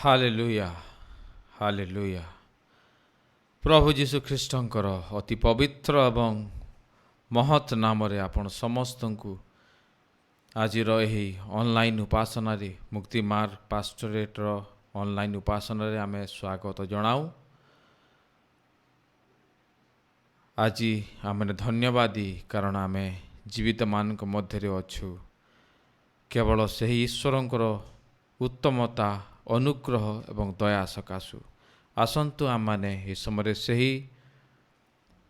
Hallelujah hallelujah. प्रभु जीशु ख्रीष्टंकर अति पवित्र एवं महत् नाम रे आपण समस्त को आज यही ऑनलाइन उपासना मुक्ति मार्ग पास्टोरेट ऑनलाइन उपासना रे आमे स्वागत जनाऊ। आज आम धन्यवादी कारण आमे जीवित मान मध्य अच्छु। केवल सही ईश्वरंकर उत्तमता अनुग्रह एवं दया सकाशु आसंतु आम मैंने ये समय से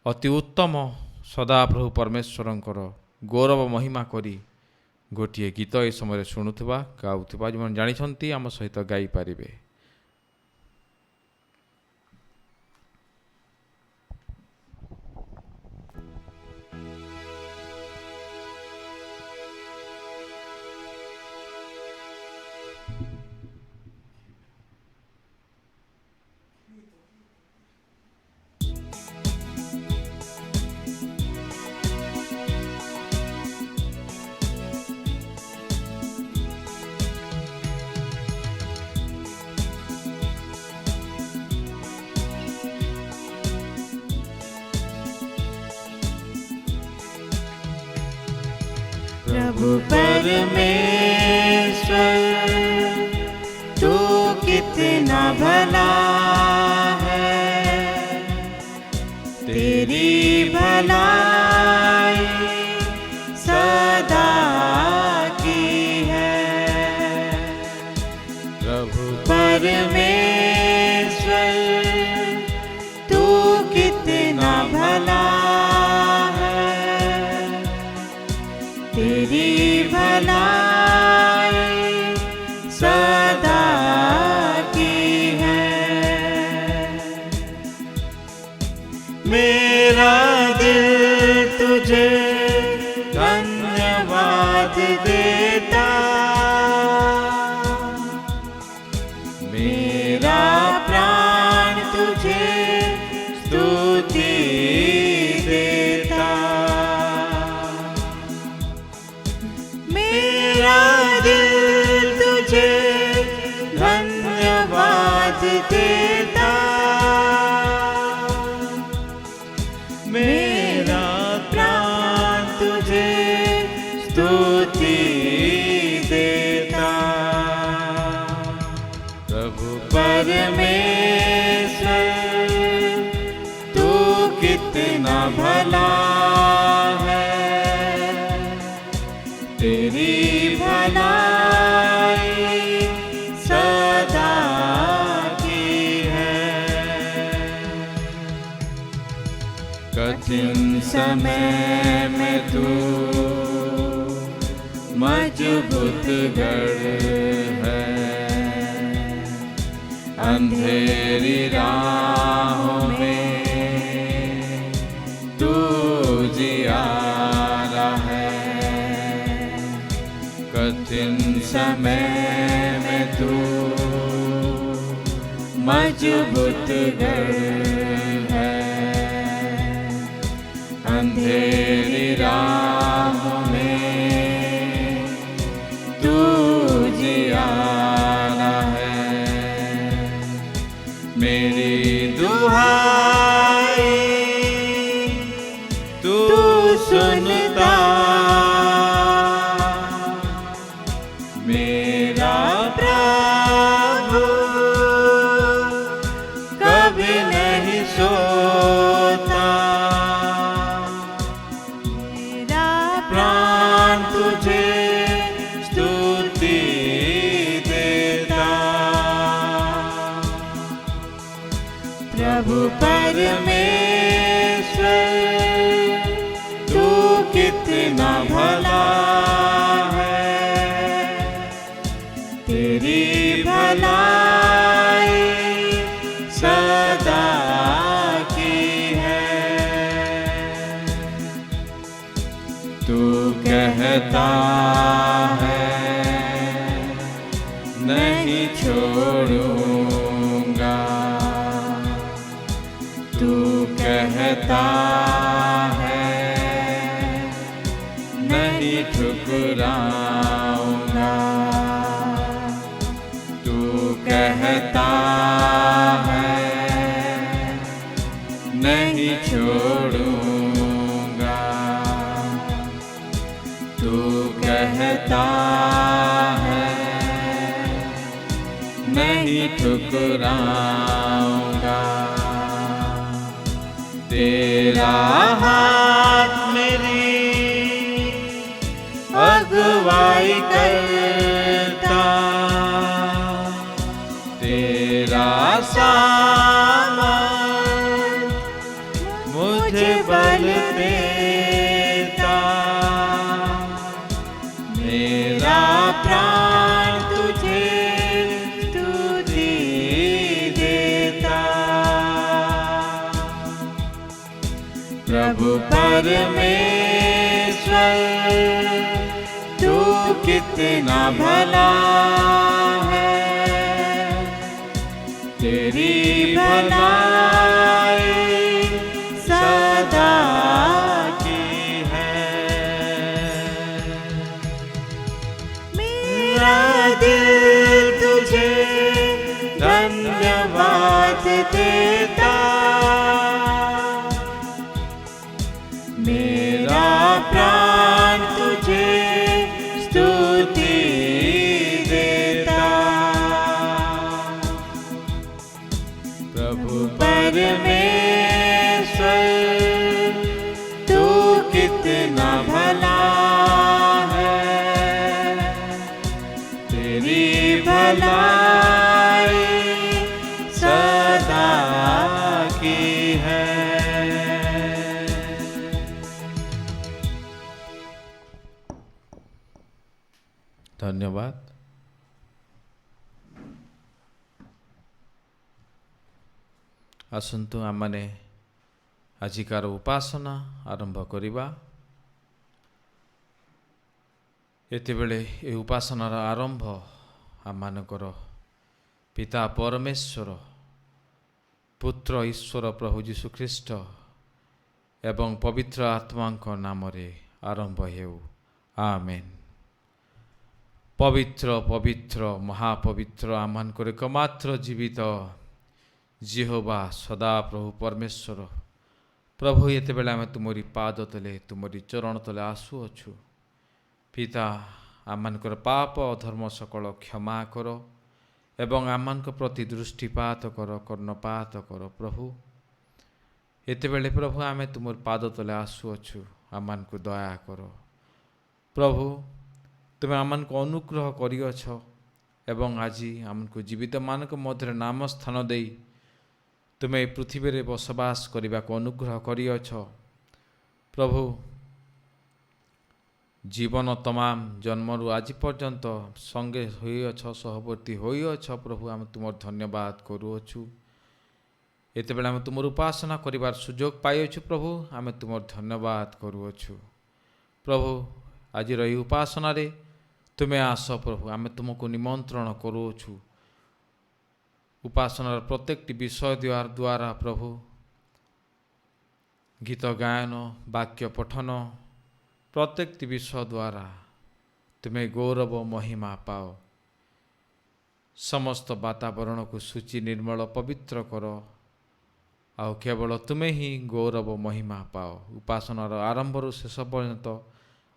अति उत्तम सदाप्रभु परमेश्वरंकर गौरव महिमा करी गोटे गीत ये समय शुणुवा गाऊा जो जानी आम सहित गाई पारे। प्रभु परमेश्वर तू कितना भला है, तेरी भलाई सदा की है। प्रभु परमेश्वर तू कितना भला है, तेरी भलाई सदा की है। मेरा दिल तुझे धन्यवाद देता, मेरा प्राण तुझे स्तुति देता। मेरा दिल तुझे धन्यवाद देता, मेरा प्राण तुझे स्तुति देता। प्रभु परमेश्वर तू कितना भला है, तेरी भलाई सदा की है। कठिन समय में तू मजबूत गढ़ है, अंधेरी राहों में तू जियारा है। कठिन समय में तू मजबूत गढ़ है, अंधेरी राहों में तू जियारा है। मेरी दुहाई तू सुनता, मेरा प्रभु कभी नहीं सोता। मेरा प्राण तुझे स्तुति देता। प्रभु परमेश्वर तू कितना भला है, तेरी भलाई सदा की है। तू कहता है नहीं छोड़ूंगा, तू कहता है नहीं ठुकराऊंगा, तू कहता कहता है, नहीं ठुकराऊंगा। तेरा हाथ मेरी अगुवाई करता, तेरा सामर्थ मुझे बल देता। मेरा प्राण तुझे स्तुति देता। प्रभु परमेश्वर तू कितना भला है, तेरी भलाई सदा की है। मेरा दिल तुझे धन्यवाद देता, मेरा प्राण तुझे स्तुति देता। प्रभु परमेश्वर तू कितना भला है, तेरी भलाई सदा की है। धन्यवाद। आसन्तु आमने आजिकार उपासना आरंभ करिबा। एतेबेले ए उपासनार आरंभ आमानकर पिता परमेश्वर, पुत्र ईश्वर प्रभु जीशु ख्रीष्ट एवं पवित्र आत्मांक नाम रे आरंभ हेउ। आमेन। पवित्र पवित्र महापवित्र आमानकर एकमात्र जीवित जिहोवा सदा प्रभु परमेश्वर प्रभु, एते बेला आमे तुमरी पाद तले तुमरी चरण तले आसुअछु। पिता, आमानकर पाप अधर्म सकल क्षमा कर एवं आमानक प्रति दृष्टिपात कर, कर्णपात कर। प्रभु, एते बेले प्रभु आमे तुमर पाद तले आसुअछु, आमानकु दया कर। प्रभु, तुमे आमानकु अनुग्रह करिअछ एवं आजि आमको जीवित मानक मध्य नाम स्थान देई तुमे पृथ्वी रे बसवास करने को अनुग्रह करिअछ। प्रभु, जीवन तमाम जन्मरु आज पर्यंत संगे होइअछ, सहवर्ती होइअछ। प्रभु, आम तुमर धन्यवाद करूछु। एते बेला आम तुमर उपासना करिवार सुजोग पाइअछु। प्रभु, आम तुमर धन्यवाद करूछु। प्रभु, आज रही उपासना रे तुमे आस। प्रभु, आम तुमको निमंत्रण करूछु। उपासनार प्रत्येक विषय द्वारा प्रभु गीत गायन, वाक्य पठन, प्रत्येक विषय द्वारा तुम्हें गौरव महिमा पाओ। समस्त वातावरण को सूची निर्मल पवित्र कर, आउ केवल तुम्हें ही गौरव महिमा पाओ। उपासनार आरंभ शेष पर्यंत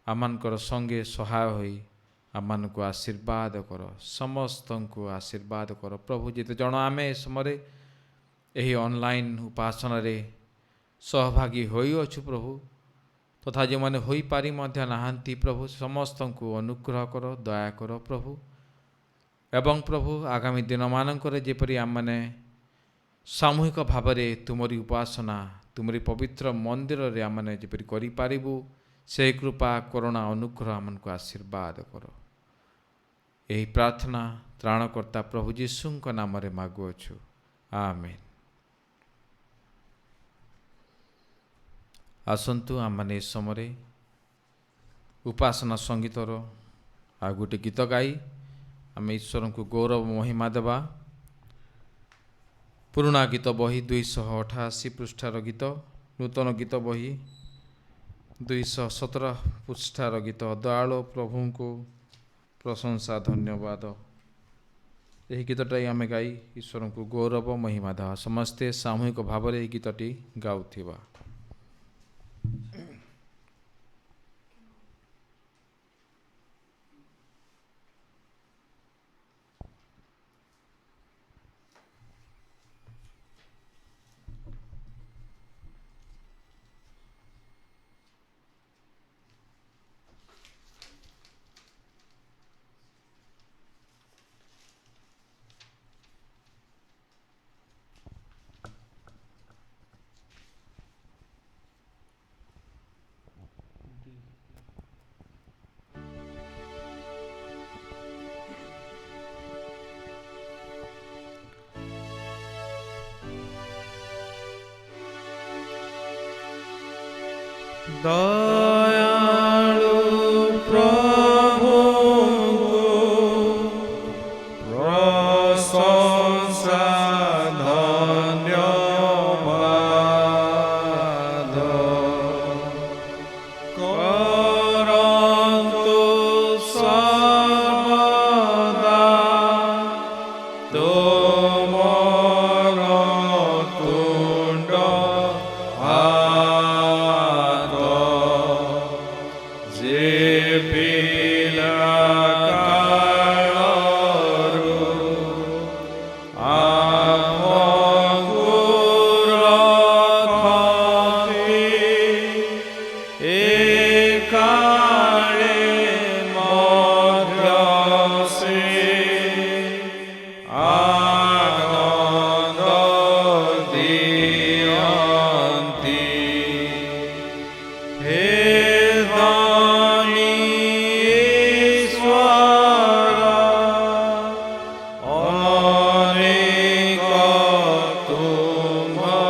आमानकर संगे सहाय होई आमान को आशीर्वाद कर, समस्त को आशीर्वाद कर। प्रभु, जिते जन आमे समय यही ऑनलाइन उपासना रे सहभागी होइअछु प्रभु, तथा जो मैंने हो पारि मध्य नाहांती प्रभु, समस्त को अनुग्रह कर, दया कर प्रभु। एवं प्रभु, आगामी दिन मानकर जेपरि आम मैंने सामूहिक भाव में तुमरी उपासना तुमरी पवित्र मंदिर रे आम मैंने जेपरि करि पारिबु, से कृपा करुणा अनुग्रह आमन को आशीर्वाद कर। यही प्रार्थना त्राणकर्ता प्रभु जीशुଙ୍କ नाम रे मागुअछु। आमेन। आसन्तु आम माने समय उपासना संगीतर आ गोटे गीत गाई आम ईश्वर को गौरव महिमा देवा। पुराना गीत बही 288 पृष्ठार गीत, नूतन गीत बही 217 पृष्ठार गीत। दयालु प्रभु को प्रशंसा धन्यवाद। यही गीतटा आम गाई ईश्वर को गौरव महिमा देवा। समस्ते सामूहिक भाव में गीतटी गाउथिबा। ଦୟାଳୁ ପ୍ରଭୁଙ୍କୁ ପ୍ରଶଂସା ଧନ୍ୟବାଦ କରନ୍ତୁ ସର୍ବଦା ତୁମର ତୁଣ୍ଡ ହାତ ଯେ ପିଲା କାଳରୁ ଆମକୁ ରଖନ୍ତି ଏ କାଳେ ମଧ୍ୟ ସେ ଆନନ୍ଦ ଦିଅନ୍ତି। ହେ ଧନୀ ଈଶ୍ୱର, ଅନେକ ତୁମର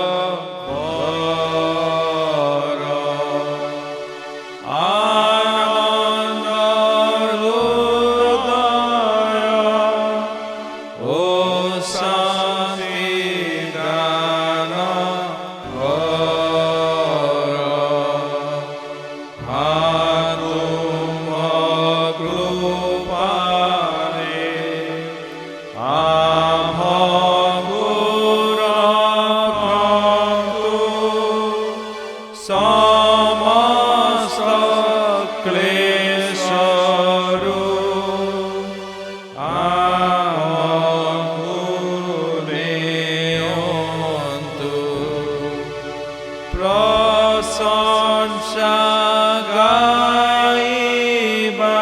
ଆନନ୍ଦ ହୃଦୟ ଓ ଶାନ୍ତି ଦାନ କର। ତୁମ କୃପାରେ ଆମକୁ ରଖନ୍ତୁ ସମସ୍ତ କ୍ଲେଶରୁ ଆମକୁ ନେଅନ୍ତୁ। ପ୍ରଶଂସା ଗାଇବା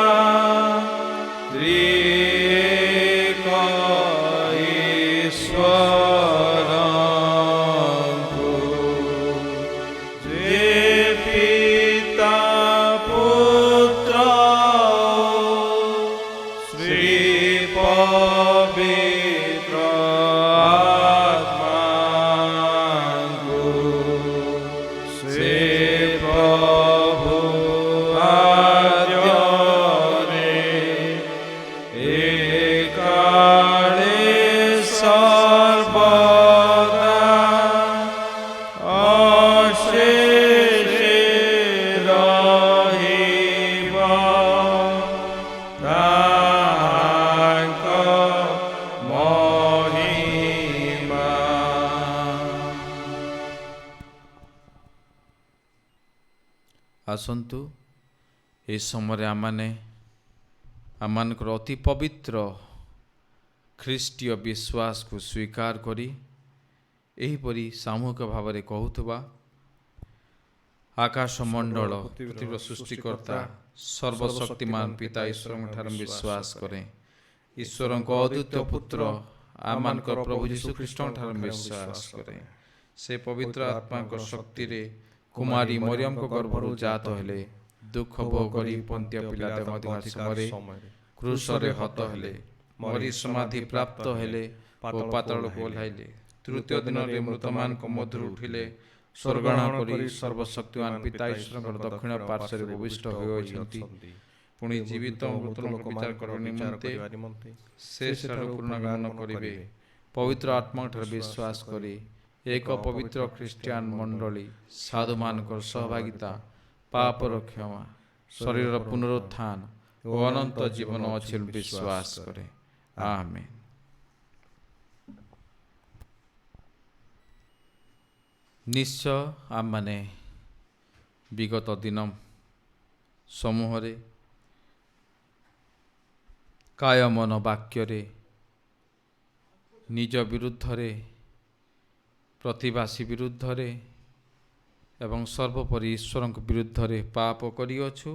ତ୍ରିଏକ ଈଶ୍ୱରଙ୍କୁ, ଯେ ପିତା ପୁତ୍ର ଶ୍ରୀ ପବିତ୍ର ଆତ୍ମାଙ୍କୁ ସେ ପ୍ରଭୁ ଆଦ୍ୟରେ ଏକାଳେ ସର୍ବଦା ଅଶେଷେ ରହିବ ତାଙ୍କ ମହିମା। ଆସନ୍ତୁ ଏହି ସମୟରେ ଆମମାନଙ୍କର ଅତି ପବିତ୍ର ଖ୍ରୀଷ୍ଟୀୟ ବିଶ୍ୱାସକୁ ସ୍ୱୀକାର କରି ଏହିପରି ସାମୂହିକ ଭାବରେ କହୁଥିବା ଆକାଶମଣ୍ଡଳ ପୃଥିବୀର ସୃଷ୍ଟିକର୍ତ୍ତା ସର୍ବଶକ୍ତିମାନ ପିତା ଈଶ୍ୱରଙ୍କଠାରେ ବିଶ୍ୱାସ କରେ। ଈଶ୍ୱରଙ୍କ ଅଦ୍ୱିତୀୟ ପୁତ୍ର ଆମମାନଙ୍କର ପ୍ରଭୁ ଯୀଶୁଖ୍ରୀଷ୍ଟଙ୍କଠାରେ ବିଶ୍ୱାସ କରେ। ସେ ପବିତ୍ର ଆତ୍ମାଙ୍କ ଶକ୍ତିରେ କୁମାରୀ ମରିୟମଙ୍କ ଗର୍ଭରୁ ଜାତ ହେଲେ, ଦୁଃଖ ଭୋଗ କରି ପନ୍ତିୟ ପିଲାତଙ୍କ ସମୟରେ କ୍ରୁଶରେ ହତ ହେଲେ, ମରି ସମାଧି ପ୍ରାପ୍ତ ହେଲେ ଓ ପାତାଳକୁ ଓହ୍ଲାଇଲେ। ତୃତୀୟ ଦିନରେ ମୃତମାନଙ୍କ ମଧ୍ୟରୁ ଉଠିଲେ, ସ୍ୱର୍ଗାରୋହଣ କରି ସର୍ବଶକ୍ତିମାନ ପିତା ଈଶ୍ୱରଙ୍କର ଦକ୍ଷିଣ ପାର୍ଶ୍ୱରେ ଭୂମିଷ୍ଠ ହୋଇଛନ୍ତି। ପୁଣି ଜୀବିତ ଓ ମୃତଙ୍କ ବିଚାର କରିବା ନିମନ୍ତେ ସେ ସେଠାରୁ ପୁନର୍ଗମନ କରିବେ। ପବିତ୍ର ଆତ୍ମାଙ୍କଠାରେ ବିଶ୍ୱାସ କରି ଏକ ପବିତ୍ର ଖ୍ରୀଷ୍ଟିଆନ ମଣ୍ଡଳୀ, ସାଧୁମାନଙ୍କର ସହଭାଗିତା, ପାପର କ୍ଷମା, ଶରୀରର ପୁନରୁତ୍ଥାନ ଓ ଅନନ୍ତ ଜୀବନ ଅଛି ବୋଲି ବିଶ୍ୱାସ କରେ। ଆମେନ୍। ନିଶ୍ଚୟ ଆମମାନେ ବିଗତ ଦିନ ସମୂହରେ କାୟ ମନ ବାକ୍ୟରେ ନିଜ ବିରୁଦ୍ଧରେ, ପ୍ରତିବାସୀ ବିରୁଦ୍ଧରେ ଏବଂ ସର୍ବୋପରି ଈଶ୍ୱରଙ୍କ ବିରୁଦ୍ଧରେ ପାପ କରିଅଛୁ।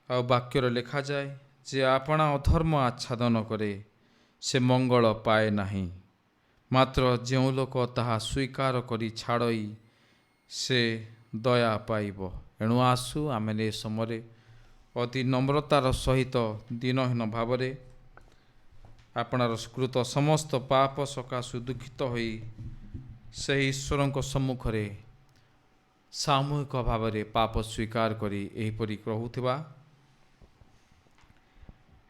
ଆଉ ବାକ୍ୟରେ ଲେଖାଯାଏ ଯେ ଆପଣା ଅଧର୍ମ ଆଚ୍ଛାଦନ କରେ ସେ ମଙ୍ଗଳ ପାଏ ନାହିଁ, ମାତ୍ର ଯେଉଁ ଲୋକ ତାହା ସ୍ୱୀକାର କରି ଛାଡ଼ଇ ସେ ଦୟା ପାଇବ। ଏଣୁ ଆସୁ ଆମେ ଏ ସମୟରେ ଅତି ନମ୍ରତାର ସହିତ ଦିନହୀନ ଭାବରେ ଆପଣାର ସ୍କୃତ ସମସ୍ତ ପାପ ସକାଶୁ ଦୁଃଖିତ ହୋଇ ସେହି ଈଶ୍ୱରଙ୍କ ସମ୍ମୁଖରେ ସାମୂହିକ ଭାବରେ ପାପ ସ୍ୱୀକାର କରି ଏହିପରି କହୁଥିବା,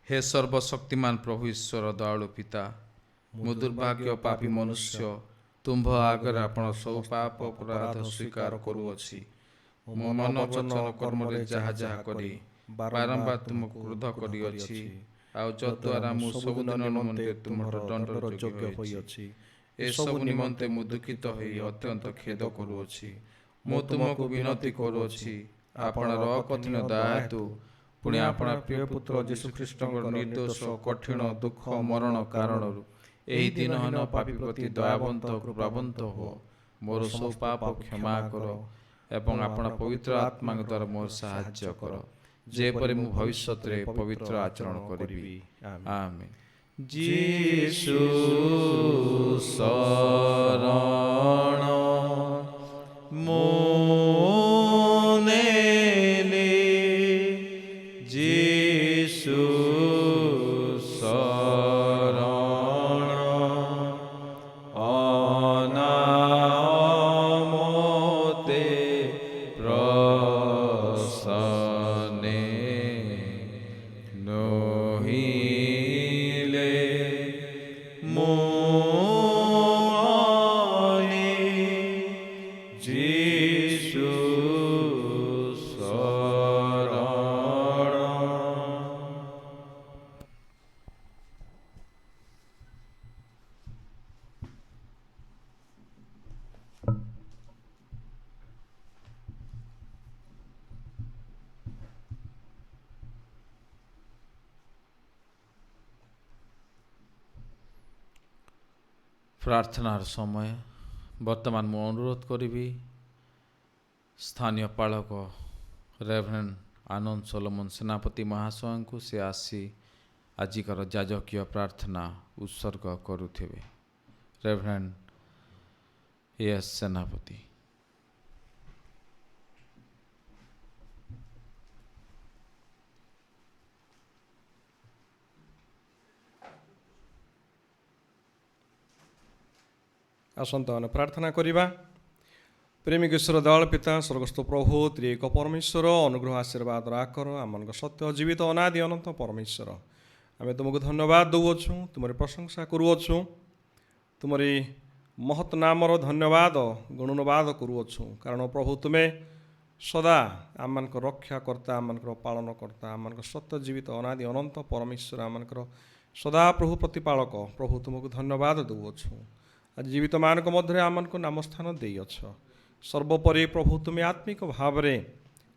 ହେ ସର୍ବଶକ୍ତିମାନ ପ୍ରଭୁ ଈଶ୍ୱର ଦୟାଳୁ ପିତା, ମୁଁ ଦୁର୍ଭାଗ୍ୟ ପାପୀ ମନୁଷ୍ୟ, ତୁମ୍ଭ ଆଗରେ ଆପଣ ସବୁ ପାପ ଅପରାଧ ସ୍ୱୀକାର କରୁଅଛି। ମୋ ମନ ବଚନ କର୍ମରେ ଯାହା ଯାହା କରି ବାରମ୍ବାର ତୁମକୁ କ୍ରୋଧ କରିଅଛି, ଆଉ ଯଦ୍ୱାରା ମୁଁ ସବୁଦିନ ନିମନ୍ତେ ତୁମର ଦଣ୍ଡର ଯୋଗ୍ୟ ହୋଇଅଛି। ଏସବୁ ନିମନ୍ତେ ମୁଁ ଦୁଃଖିତ ହୋଇ ଅତ୍ୟନ୍ତ ଖେଦ କରୁଅଛି। ମୁଁ ତୁମକୁ ବିନତି କରୁଅଛି, ଆପଣର ଅକଥିନ ଦୟା ହେତୁ ପୁଣି ଆପଣ ପ୍ରିୟ ପୁତ୍ର ଯୀଶୁଖ୍ରୀଷ୍ଟଙ୍କର ନିର୍ଦ୍ଦୋଷ କଠିନ ଦୁଃଖ ମରଣ କାରଣରୁ ଏହି ଦିନହୀନ ପାପୀ ପ୍ରତି ଦୟାବନ୍ତ କୃପାବନ୍ତ ହୁଅ। ମୋର ସବୁ ପାପ କ୍ଷମା କର ଏବଂ ଆପଣ ପବିତ୍ର ଆତ୍ମାଙ୍କ ଦ୍ୱାରା ମୋର ସାହାଯ୍ୟ କର, ଯେପରି ମୁଁ ଭବିଷ୍ୟତରେ ପବିତ୍ର ଆଚରଣ କରିବି। ଆମେନ୍। ଯୀଶୁ ଶରଣ ମୁଁ ନେଲି, ଯୀଶୁ ଶରଣ ଅନାମତେ ପ୍ରସନେ ନୋହିଲେ ମୋଲି, ଯୀଶୁ ଶରଣ। ପ୍ରାର୍ଥନାର ସମୟ। ବର୍ତ୍ତମାନ ମୁଁ ଅନୁରୋଧ କରିବି ସ୍ଥାନୀୟ ପାଳକ ରେଭରେଣ୍ଡ ଆନନ୍ଦ ସୋଲୋମନ ସେନାପତି ମହାଶୟଙ୍କୁ ସେ ଆସି ଆଜିକାର ଯାଜକୀୟ ପ୍ରାର୍ଥନା ଉତ୍ସର୍ଗ କରୁଥିବେ। ରେଭରେଣ୍ଡ ଏସ୍ ସେନାପତି। ଆସନ୍ତୁ ଆମେ ପ୍ରାର୍ଥନା କରିବା। ପ୍ରେମିକ ଈଶ୍ୱର ଦୟାଳୁ ପିତା ସ୍ୱର୍ଗସ୍ଥ ପ୍ରଭୁ ତ୍ରିଏକ ପରମେଶ୍ୱର, ଅନୁଗ୍ରହ ଆଶୀର୍ବାଦ ଆକର ଆମମାନଙ୍କ ସତ୍ୟ ଜୀବିତ ଅନାଦି ଅନନ୍ତ ପରମେଶ୍ୱର, ଆମେ ତୁମକୁ ଧନ୍ୟବାଦ ଦେଉଅଛୁ, ତୁମରି ପ୍ରଶଂସା କରୁଅଛୁ, ତୁମରି ମହତ୍ ନାମର ଧନ୍ୟବାଦ ଗୁଣନବାଦ କରୁଅଛୁ। କାରଣ ପ୍ରଭୁ ତୁମେ ସଦା ଆମମାନଙ୍କ ରକ୍ଷାକର୍ତ୍ତା, ଆମମାନଙ୍କର ପାଳନକର୍ତ୍ତା, ଆମମାନଙ୍କ ସତ୍ୟ ଜୀବିତ ଅନାଦି ଅନନ୍ତ ପରମେଶ୍ୱର, ଆମମାନଙ୍କର ସଦାପ୍ରଭୁ ପ୍ରତିପାଳକ। ପ୍ରଭୁ ତୁମକୁ ଧନ୍ୟବାଦ ଦେଉଅଛୁ। ଆଜି ଜୀବିତମାନଙ୍କ ମଧ୍ୟରେ ଆମମାନଙ୍କୁ ନାମସ୍ଥାନ ଦେଇଅଛ। ସର୍ବୋପରି ପ୍ରଭୁ ତୁମେ ଆତ୍ମିକ ଭାବରେ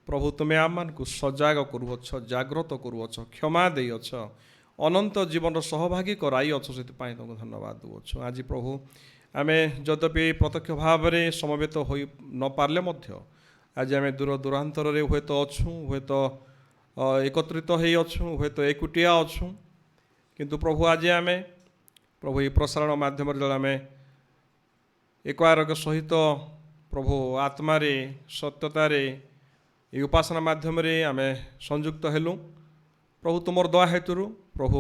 ପ୍ରଭୁ ତୁମେ ଆମମାନଙ୍କୁ ସଜାଗ କରୁଅଛ, ଜାଗ୍ରତ କରୁଅଛ, କ୍ଷମା ଦେଇଅଛ, ଅନନ୍ତ ଜୀବନର ସହଭାଗୀ କରାଇଅଛ। ସେଥିପାଇଁ ତୁମକୁ ଧନ୍ୟବାଦ ଦେଉଅଛୁ। ଆଜି ପ୍ରଭୁ ଆମେ ଯଦ୍ୟପି ପ୍ରତ୍ୟକ୍ଷ ଭାବରେ ସମବେତ ହୋଇ ନପାରିଲେ ମଧ୍ୟ ଆଜି ଆମେ ଦୂର ଦୂରାନ୍ତରରେ ହୁଏତ ଅଛୁ, ହୁଏତ ଏକତ୍ରିତ ହୋଇଅଛୁ, ହୁଏତ ଏକୁଟିଆ ଅଛୁ, କିନ୍ତୁ ପ୍ରଭୁ ଆଜି ଆମେ ପ୍ରଭୁ ଏହି ପ୍ରସାରଣ ମାଧ୍ୟମରେ ଯେତେବେଳେ ଆମେ ଏକ ଆରୋଗ୍ୟ ସହିତ ପ୍ରଭୁ ଆତ୍ମାରେ ସତ୍ୟତାରେ ଏହି ଉପାସନା ମାଧ୍ୟମରେ ଆମେ ସଂଯୁକ୍ତ ହେଲୁ। ପ୍ରଭୁ ତୁମର ଦୟା ହେତୁରୁ ପ୍ରଭୁ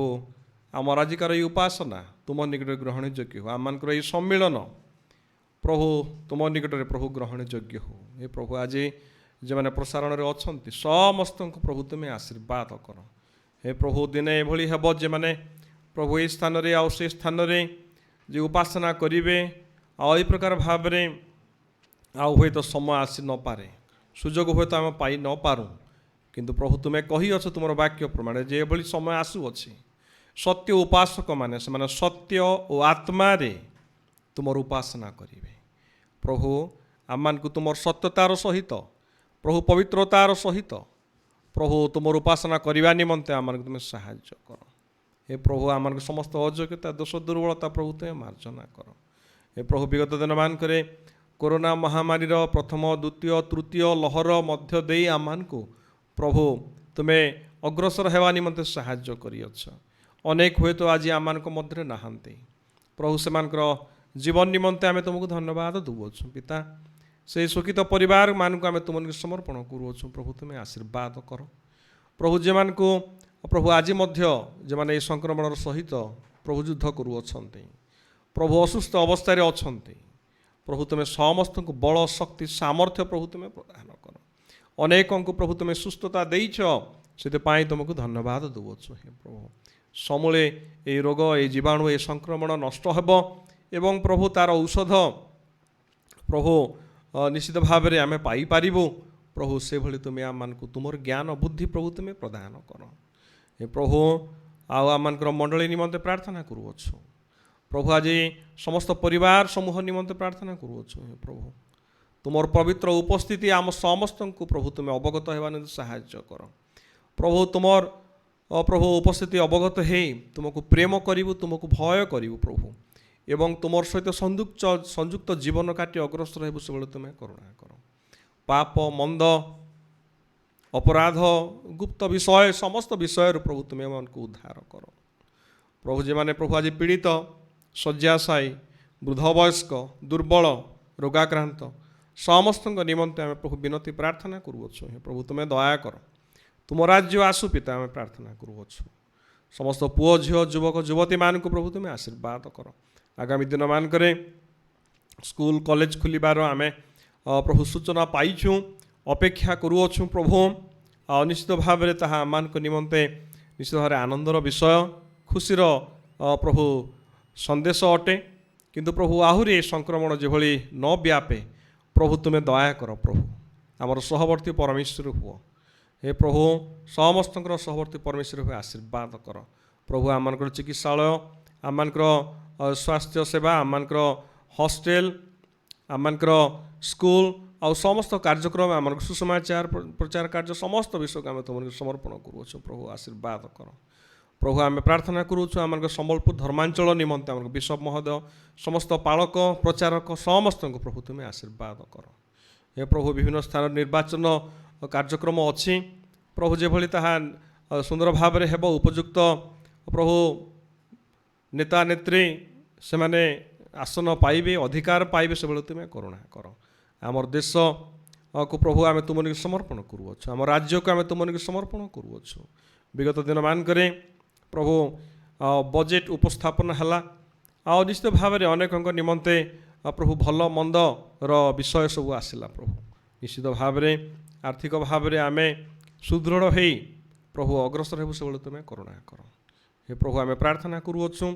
ଆମର ଆଜିକାର ଏହି ଉପାସନା ତୁମ ନିକଟରେ ଗ୍ରହଣ ଯୋଗ୍ୟ ହେଉ। ଆମମାନଙ୍କର ଏହି ସମ୍ମିଳନ ପ୍ରଭୁ ତୁମ ନିକଟରେ ପ୍ରଭୁ ଗ୍ରହଣ ଯୋଗ୍ୟ ହେଉ। ଏ ପ୍ରଭୁ ଆଜି ଯେଉଁମାନେ ପ୍ରସାରଣରେ ଅଛନ୍ତି ସମସ୍ତଙ୍କୁ ପ୍ରଭୁ ତୁମେ ଆଶୀର୍ବାଦ କର। ହେ ପ୍ରଭୁ ଦିନେ ଏଭଳି ହେବ ଯେମାନେ ପ୍ରଭୁ ଏହି ସ୍ଥାନରେ ଆଉ ସେ ସ୍ଥାନରେ ଯେ ଉପାସନା କରିବେ, ଆଉ ଏହି ପ୍ରକାର ଭାବରେ ଆଉ ହୁଏତ ସମୟ ଆସି ନପାରେ, ସୁଯୋଗ ହୁଏତ ଆମେ ପାଇ ନପାରୁ, କିନ୍ତୁ ପ୍ରଭୁ ତୁମେ କହିଅଛ ତୁମର ବାକ୍ୟ ପ୍ରମାଣରେ ଯେ ଏଭଳି ସମୟ ଆସୁଅଛି ସତ୍ୟ ଉପାସକମାନେ ସେମାନେ ସତ୍ୟ ଓ ଆତ୍ମାରେ ତୁମର ଉପାସନା କରିବେ। ପ୍ରଭୁ ଆମମାନଙ୍କୁ ତୁମର ସତ୍ୟତାର ସହିତ ପ୍ରଭୁ ପବିତ୍ରତାର ସହିତ ପ୍ରଭୁ ତୁମର ଉପାସନା କରିବା ନିମନ୍ତେ ଆମମାନଙ୍କୁ ତୁମେ ସାହାଯ୍ୟ କର। हे प्रभु आम समस्त अयोग्यता दोष दुर्बलता प्रभु तुम मार्जना कर। हे प्रभु विगत दिन मान कोरोना महामारी प्रथम द्वितीय तृतीय लहर मध्य दे आम प्रभु तुम्हें अग्रसर होगा निमंते साहाय्य करियछ। अनेक हुए तो आज आम मध्य नहांती प्रभु से जीवन निमंते आम तुमको धन्यवाद दूचु। पिता से शोकित परिवार मानक आम तुमको समर्पण करुचु। प्रभु तुम्हें आशीर्वाद कर। प्रभु जे मान को प्रभु आज जो मैंने संक्रमण सहित प्रभु युद्ध करुँच, प्रभु असुस्थ अवस्था अच्छा, प्रभु तुमे समस्त को बल शक्ति सामर्थ्य प्रभु तुमे प्रदान कर अनेकों को प्रभु तुमे सुस्थता देइछ से तुमको धन्यवाद देवछु हे प्रभु समूले ये रोग ये जीवाणु ये संक्रमण नष्ट हेब एवं प्रभु तार औषध प्रभु निश्चित भाव में आम पाइपारू प्रभु से भली तुम्हें आम मानक तुमर ज्ञान बुद्धि प्रभु तुम्हें प्रदान कर हे प्रभु आम मंडली निमंते प्रार्थना करुअछु प्रभु आज समस्त परिवार समूह निमंते प्रार्थना करुअछु हे प्रभु तुमर पवित्र उपस्थिति आम समस्त को प्रभु तुम्हें अवगत होगा साहाय्य कर प्रभु तुमर प्रभु उपस्थिति अवगत है तुमको प्रेम करूँ तुमको भय करूँ प्रभु एवं तुमर सहित संयुक्त जीवन काटी अग्रसर हेबु से तुम्हें करुणा कर पाप मंद अपराध गुप्त विषय समस्त विषय प्रभु तुम्हें उनको उद्धार कर प्रभु जे माने प्रभु आज पीड़ित शय्याशायी वृद्ध वयस्क दुर्बल रोगाक्रांत समस्त निमंते आम प्रभु विनती प्रार्थना करुअछु हे प्रभु तुम्हें दया कर तुम राज्य आसु पिता आम प्रार्थना करुअछु समस्त पुओ झील युवक युवती मान प्रभु तुम्हें आशीर्वाद कर आगामी दिन मानक स्कूल कॉलेज खुलिबार आम प्रभु सूचना पाइछुं अपेक्षा करुअछु प्रभु निश्चित भाव में ताहा आम निमंते निश्चित भाव आनंदर विषय खुशीर प्रभु संदेश अटे किंतु प्रभु आहुरी संक्रमण जेभली न व्यापे प्रभु तुम्हें दया कर प्रभु आमर सहवर्ती परमेश्वर हुआ हे प्रभु समस्त सहवर्ती परमेश्वर हुए आशीर्वाद कर प्रभु आम चिकित्सालय आम स्वास्थ्य सेवा आम हॉस्टेल आम स्कूल आउ समस्त कार्यक्रम आम सुसमाचार प्रचार कार्य समस्त विषय को आम तुमको समर्पण करुँ प्रभु आशीर्वाद कर प्रभु आम प्रार्थना करुँ आम संबलपुर धर्मांचल निमंते आम बिशप महोदय समस्त पालक प्रचारक समस्त को प्रभु तुम्हें आशीर्वाद कर हे प्रभु विभिन्न स्थान निर्वाचन कार्यक्रम अच्छी प्रभु जेभली ताहा सुंदर भाव में हेब उपयुक्त प्रभु नेता नेत्री से माने आसन पाइबे अधिकार पाइबे से बेले तुम्हें करुणा कर आमर देश को प्रभु आम तुमको समर्पण करुअछु आम राज्य को आम तुमको समर्पण करुअछु विगत दिन मानक प्रभु बजेट उपस्थापन है आ निश्चित भाव में अनेक निमंते प्रभु भल मंदर विषय सब आसला प्रभु निश्चित भाव में आर्थिक भाव में आम सुदृढ़ हो प्रभु अग्रसर हेबु से तुम्हें करुणा कर हे प्रभु आम प्रार्थना करुअछु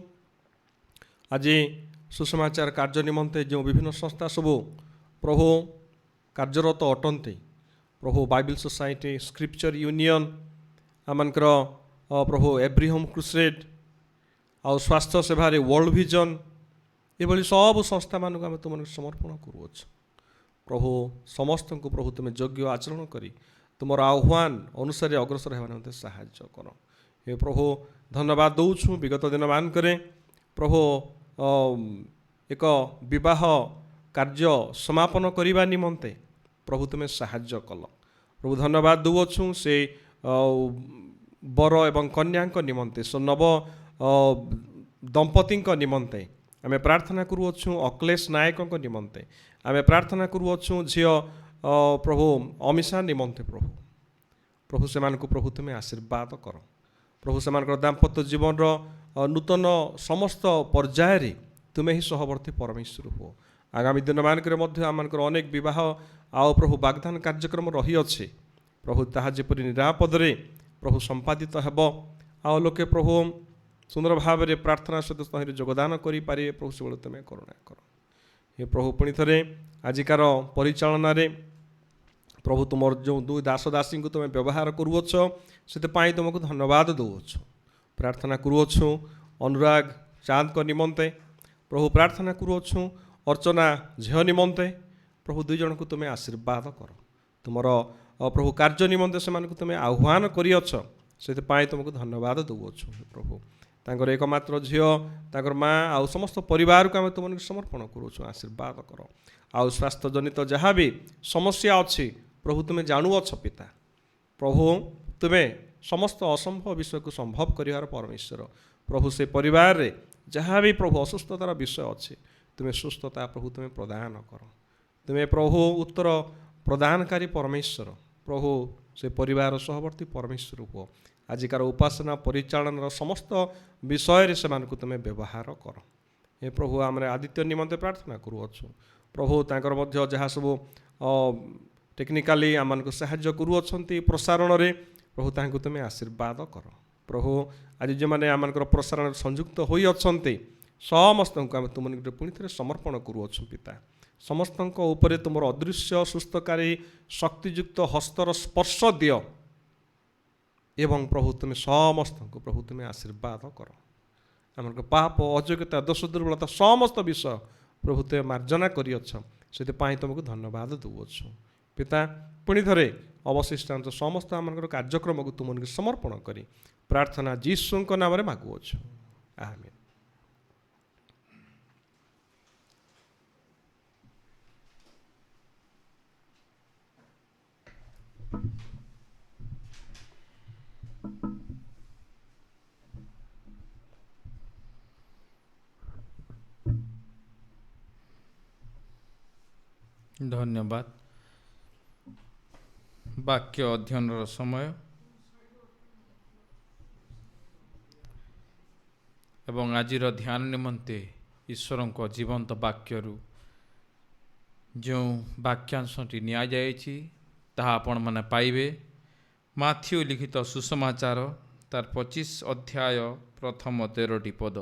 आज सुसमाचार कार्य निमंते जो विभिन्न संस्था सब प्रभु कार्यरत अटंती प्रभु Bible society scripture union Amkar प्रभु एव्री होम क्रुसेड आ स्वास्थ्य सेवा वर्ल्ड विजन ये सब संस्था मान आम तुमको समर्पण करुअछु प्रभु समस्त को प्रभु तुम्हें योग्य आचरण करी तुमर आह्वान अनुसार अग्रसर होने साहाय्य कर हे प्रभु धन्यवाद दौछु विगत दिन मानक प्रभु एक विवाह कार्य समापन करने निमंते प्रभु तुम्हें साहाय्य कल प्रभु धन्यवाद दौछु से बर एवं कन्या निमंते से नव दंपति निमंते आम प्रार्थना करुअछु अखिलेश नायक निमंते आम प्रार्थना करुअछु झील प्रभु अमिषा निमंते प्रभु प्रभु से प्रभु तुम्हें आशीर्वाद कर प्रभु से दाम्पत्य जीवन नूतन समस्त पर्याय तुम्हें ही सहवर्ती परमेश्वर हो आगामी दिन मानक आम अनेक बह आउ प्रभु वाग्दान कार्यक्रम रही अच्छे प्रभु ताहा जेपरि निरापदे प्रभु संपादित हेब आउ लोके प्रभु सुंदर भाव में प्रार्थना सहित योगदान करें प्रभु से तुम्हें करुणा कर हे प्रभु पुणी थे आजिकार परिचालन प्रभु तुम जो दुई दास दासी को तुम्हें व्यवहार करुअछ से तुमको धन्यवाद दौछ प्रार्थना करुअछु अनुराग चाँद को निमंते प्रभु प्रार्थना करुअछु अर्चना झील निमंते प्रभु दुई जन को तुम्हें आशीर्वाद कर तुमर प्रभु कार्य निमंते से तुम्हें आह्वान करियछ से तुमको धन्यवाद दौछु प्रभु तांकर एकमात्र झील माँ आउ समस्त परिवार को आम तुमको समर्पण करुँ आशीर्वाद कर आउ स्वास्थ्य जनित जहाँ भी समस्या अच्छी प्रभु तुम्हें जाणुअछ पिता प्रभु तुम्हें समस्त असंभव विषय को संभव कर परमेश्वर प्रभु से परिवार रे जहाँ भी प्रभु असुस्थतार विषय अच्छे तुम्हें सुस्थता प्रभु तुम्हें प्रदान कर तुम्हें प्रभु उत्तर प्रदानकारी परमेश्वर प्रभु से परिवार सहवर्ती परमेश्वर हुआ आजिकार उपासना परिचालन समस्त विषय से तुम्हें व्यवहार कर हे प्रभु आम आदित्य निमंते प्रार्थना करुअछु प्रभु तांकर मध्य जहाँ सब टेक्निकाली आमको साहाय्य करूअछंती प्रसारण रे प्रभु तांको तुम आशीर्वाद कर प्रभु आज जो मैंने आमकर प्रसारण संयुक्त होई अछंती समस्त को आम तुम पुणी थे समर्पण करूअछु पिता समस्त उपरे तुम अदृश्य सुस्थकारी शक्तियुक्त हस्तर स्पर्श दियो एवं प्रभु तुम समस्त को प्रभु तुम आशीर्वाद कर आम पाप अयोग्यता दोष दुर्बलता समस्त विषय प्रभु तुम मार्जना करियछ से तुमको धन्यवाद दूछु पिता पुणी थे अवशिष्टांश समस्त आम कार्यक्रम को तुमको समर्पण करी प्रार्थना जीशुଙ୍କ नाम मागुअछु आमेन। धन्यवाद। वाक्य अध्ययन समय एवं आजिर ध्यान निमंते ईश्वर जीवंत वाक्यरू जो वाक्यांशटी निया जायछि ताहा आपण माने पाइबे माथ्यू लिखित सुसमाचार तार 25 अध्याय प्रथम 13 पद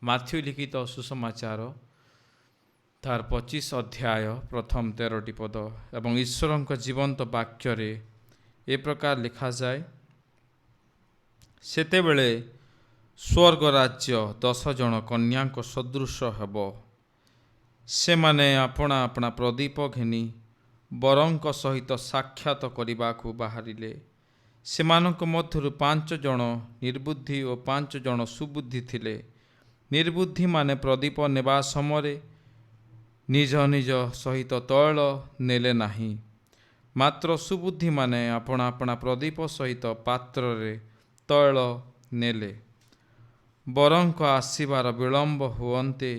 माथ्यू लिखित सुसमाचार तार 25 अध्याय प्रथम 13 पद एवं ईश्वर जीवंत वाक्य ए प्रकार लिखा जाए सेतेबेले स्वर्ग राज्य 10 जन कन्या सदृश हेब से माने अपना अपना प्रदीप घिनी बरंक सहित साक्षात करने को बाहरिले सेमानक मध्यरु 5 जन निर्बुद्धि और 5 जन सुबुद्धि थिले। निर्बुद्धि माने प्रदीप नेबा समय निज निज सहित तैल नेले नाही मात्र सुबुद्धि माने अपना अपना प्रदीप सहित पात्र रे तैल नेले। बरंक आसीबार विलंब हुअन्ते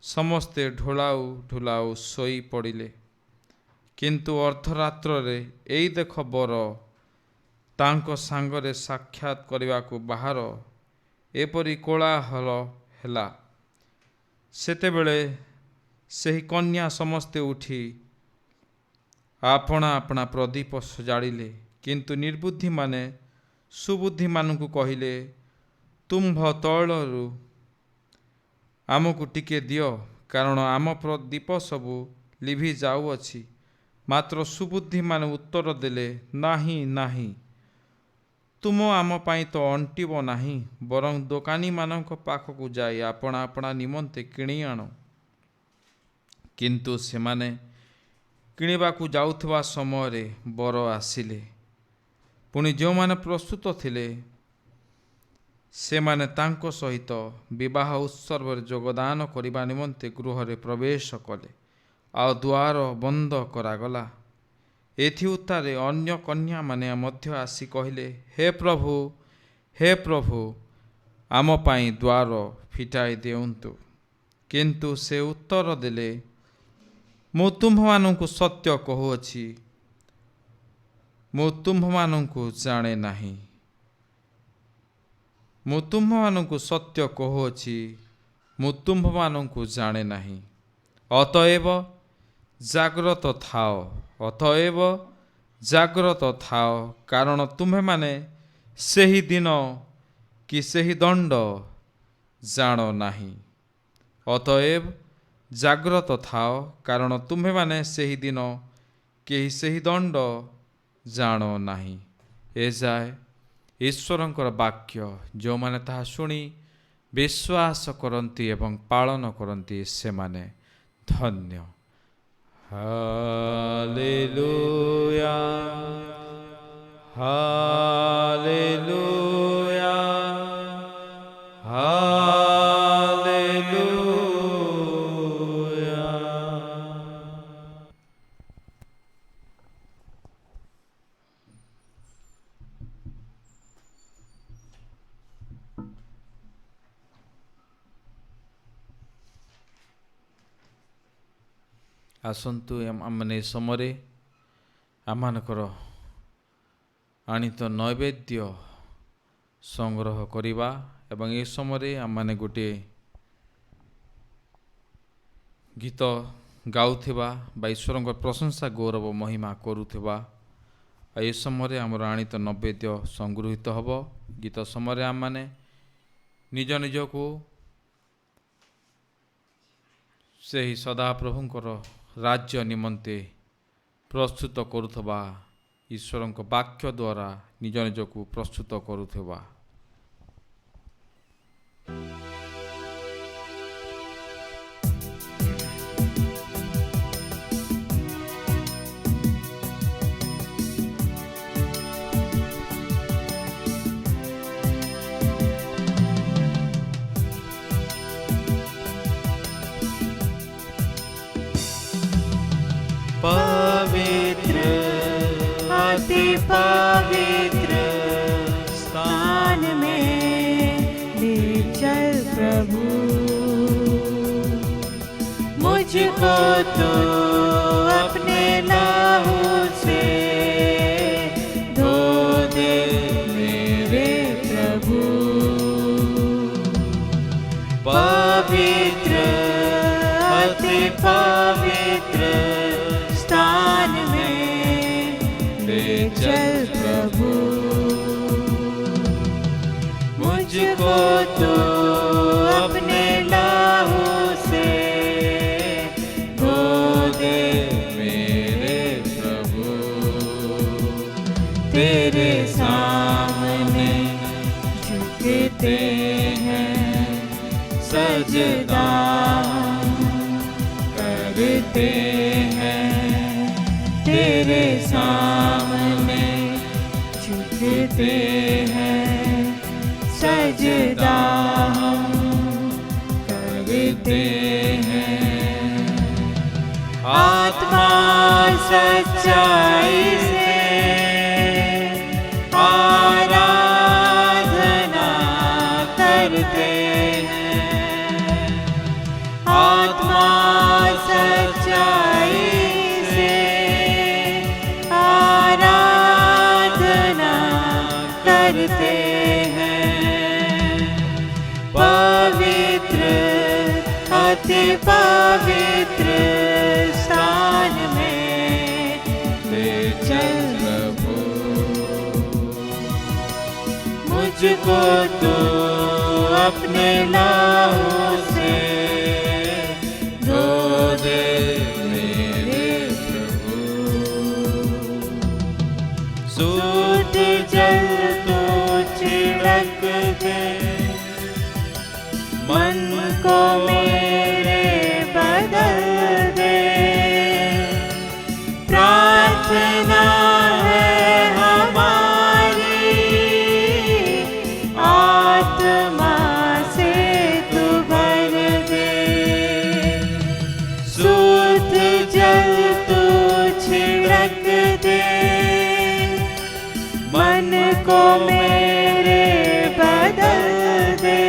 समस्ते ढोलाऊ ढोलाऊ सोई पड़िले किंतु अर्धरात्र रे एई देख बर तांको सांगरे साक्षात करने को बाहर एपरी कोलाहल हैला। सेतेबेले सही कन्या समस्ते उठी आपना अपना प्रदीप सजाड़िले किंतु निर्बुद्धि माने सुबुद्धि मानकु कहिले तुम्भ तैलरू आमको टिके दियो कारण आम प्रदीप सबू लिभि जाउअछि। मात्र सुबुद्धि मान उत्तर देले नाही नाही तुम आम पाई तो अंटिब नाही बरं दोकानी मानक पाखकु जाई आपना अपना निमंते किणी आण। किंतु सेमाने किणिबाकु जाउथबा समय रे बर आसिले पुणी जो माने प्रस्तुत थिले सेमाने तांको सहित विवाह उत्सव योगदान करने निमंते गृह रे प्रवेश कले आ द्वार बंद करागला। एथि उत्तारे अन्य कन्या माने मध्य आसी कहिले हे प्रभु आम पाई द्वार फिटाई देउंतु। किंतु से उत्तर देले मु तुम्भमानंकु सत्य कहुअछि मु तुम्भमानंकु जाने नाही मु तुम्भमानंकु सत्य कहुअछि मु तुम्भमानंकु जाने नाही। अतएव जाग्रत थाओ कारण तुम्हे माने सही दिन कि सही दंड जान नाही। अतएव जाग्रत थाओ कारण तुम्हे माने सही दिन कि सही दंड जान नाही। ए जाए ईश्वरंकर वाक्य जो माने ताहा शुणी विश्वास करती एवं पालन करती से माने धन्य। Hallelujah hallelujah hallelujah. आसंतु आमने समय आमानकर आनित नैवेद्य संग्रह करिबा एवं ए समय आमने गोटे गीत ଗାଉଥିବା ବା ଈଶ୍ୱରଙ୍କ ପ୍ରଶଂସା ଗୌରବ ମହିମା କରୁଥିବା। ଏ ସମୟରେ ଆମର ଆଣିତ ନୈବେଦ୍ୟ ସଂଗୃହୀତ ହେବ। ଗୀତ ସମୟରେ ଆମମାନେ ନିଜ ନିଜକୁ ସେହି ସଦାପ୍ରଭୁଙ୍କର ରାଜ୍ୟ ନିମନ୍ତେ ପ୍ରସ୍ତୁତ କରୁଥିବା, ଈଶ୍ୱରଙ୍କ ବାକ୍ୟ ଦ୍ୱାରା ନିଜ ନିଜକୁ ପ୍ରସ୍ତୁତ କରୁଥିବା। पवित्र अति पवित्र स्थान में ले चल प्रभु, मुझको तो अपने लहू से धो दे मेरे प्रभु। पवित्र अति पवित्र स्थान में ले चल प्रभु, मुझको तो अपने लहू से धो दे मेरे प्रभु। तेरे सामने झुकते हैं सजदा करते हैं, तेरे सामने झुकते हैं सजदा हम करते हैं। आत्मा सच्चाई से आराधना करते हैं, आत्मा सच्चाई से आराधना करते हैं। पवित्र अति पवित्र स्थान में ले चल प्रभु, मुझको तो अपने लहू से धो दे मेरे प्रभु। सूत जल तो छिड़क दे मन को मेरे बदल दे। प्रार्थना है हमारी आत्मा से तू भर दे। सूत जल तू छिड़क दे मन को मेरे बदल दे।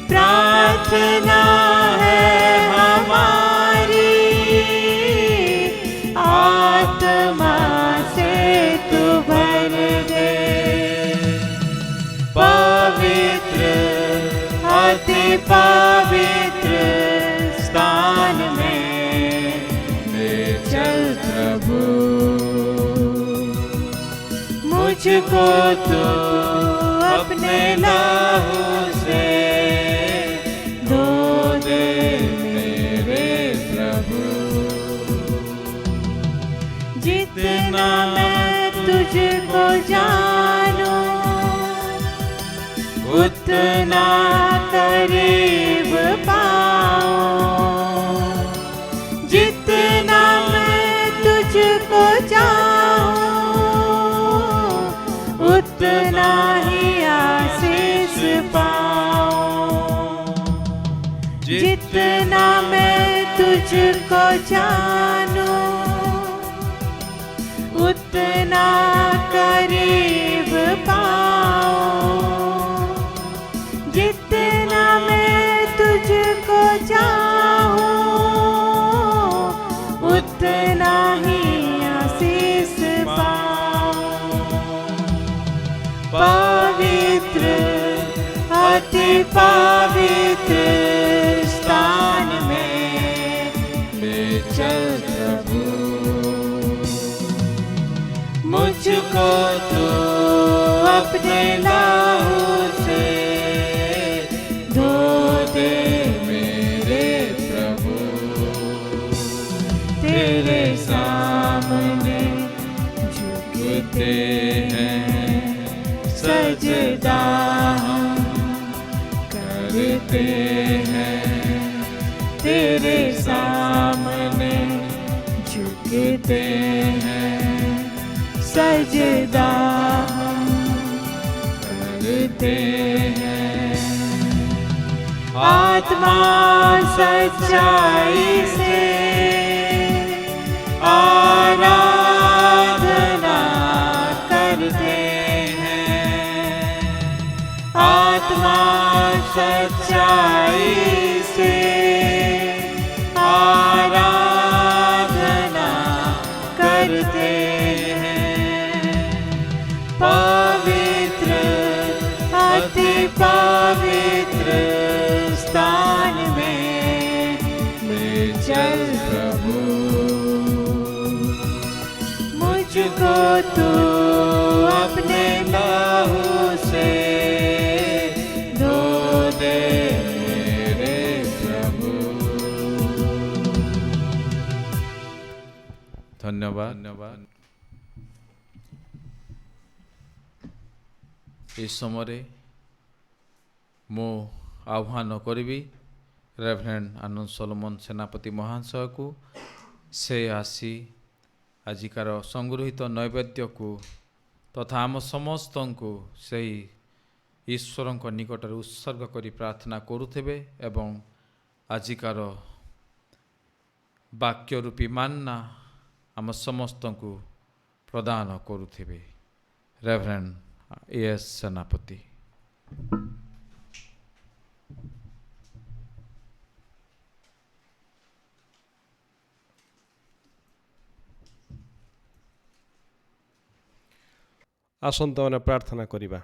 प्रार्थना है हमारी आत्मा से तू भर दे। पवित्र अति पवित्र स्थान में ले चल प्रभु, मुझको तो अपने लहू से धो दे मेरे प्रभु। जितना मैं तुझको जानूं उतना करीब पाऊं। जितना मैं तुझको चाहूं उतना ही आशीष पाऊं। जितना मैं तुझको जानूं उतना करीब पाऊं। जितना मैं तुझको चाहूं उतना ही आशीष पाऊं। पवित्र अति पवित्र स्थान में तू अपने लहू से धो दे मेरे प्रभु। तेरे सामने झुकते हैं सजदा हम करते हैं। तेरे सामने झुकते हैं सजदा हम करते हैं। आत्मा सच्चाई से आराधना करते हैं। आत्मा सच्चाई से आराधना करते हैं। पवित्र अति पवित्र स्थान में ले चल प्रभु। मुझको तू अपने लहू से धो दे मेरे प्रभु। धन्यवाद। এই সময়ে ମୁଁ ଆହ୍ୱାନ କରିବି ରେଭରେଣ୍ଡ ଆନନ୍ଦ ସୋଲୋମନ ସେନାପତି ମହାଶୟକୁ। ସେ ଆସି ଆଜିକାର ସଂଗୃହୀତ ନୈବେଦ୍ୟକୁ ତଥା ଆମ ସମସ୍ତଙ୍କୁ ସେହି ଈଶ୍ୱରଙ୍କ ନିକଟରେ ଉତ୍ସର୍ଗ କରି ପ୍ରାର୍ଥନା କରୁଥିବେ ଏବଂ ଆଜିକାର ବାକ୍ୟ ରୂପୀ ମାନ୍ନା ଆମ ସମସ୍ତଙ୍କୁ ପ୍ରଦାନ କରୁଥିବେ। ରେଭରେଣ୍ଡ ଏସ୍ ସେନାପତି। ଆସନ୍ତୁ ଆମେ ପ୍ରାର୍ଥନା କରିବା।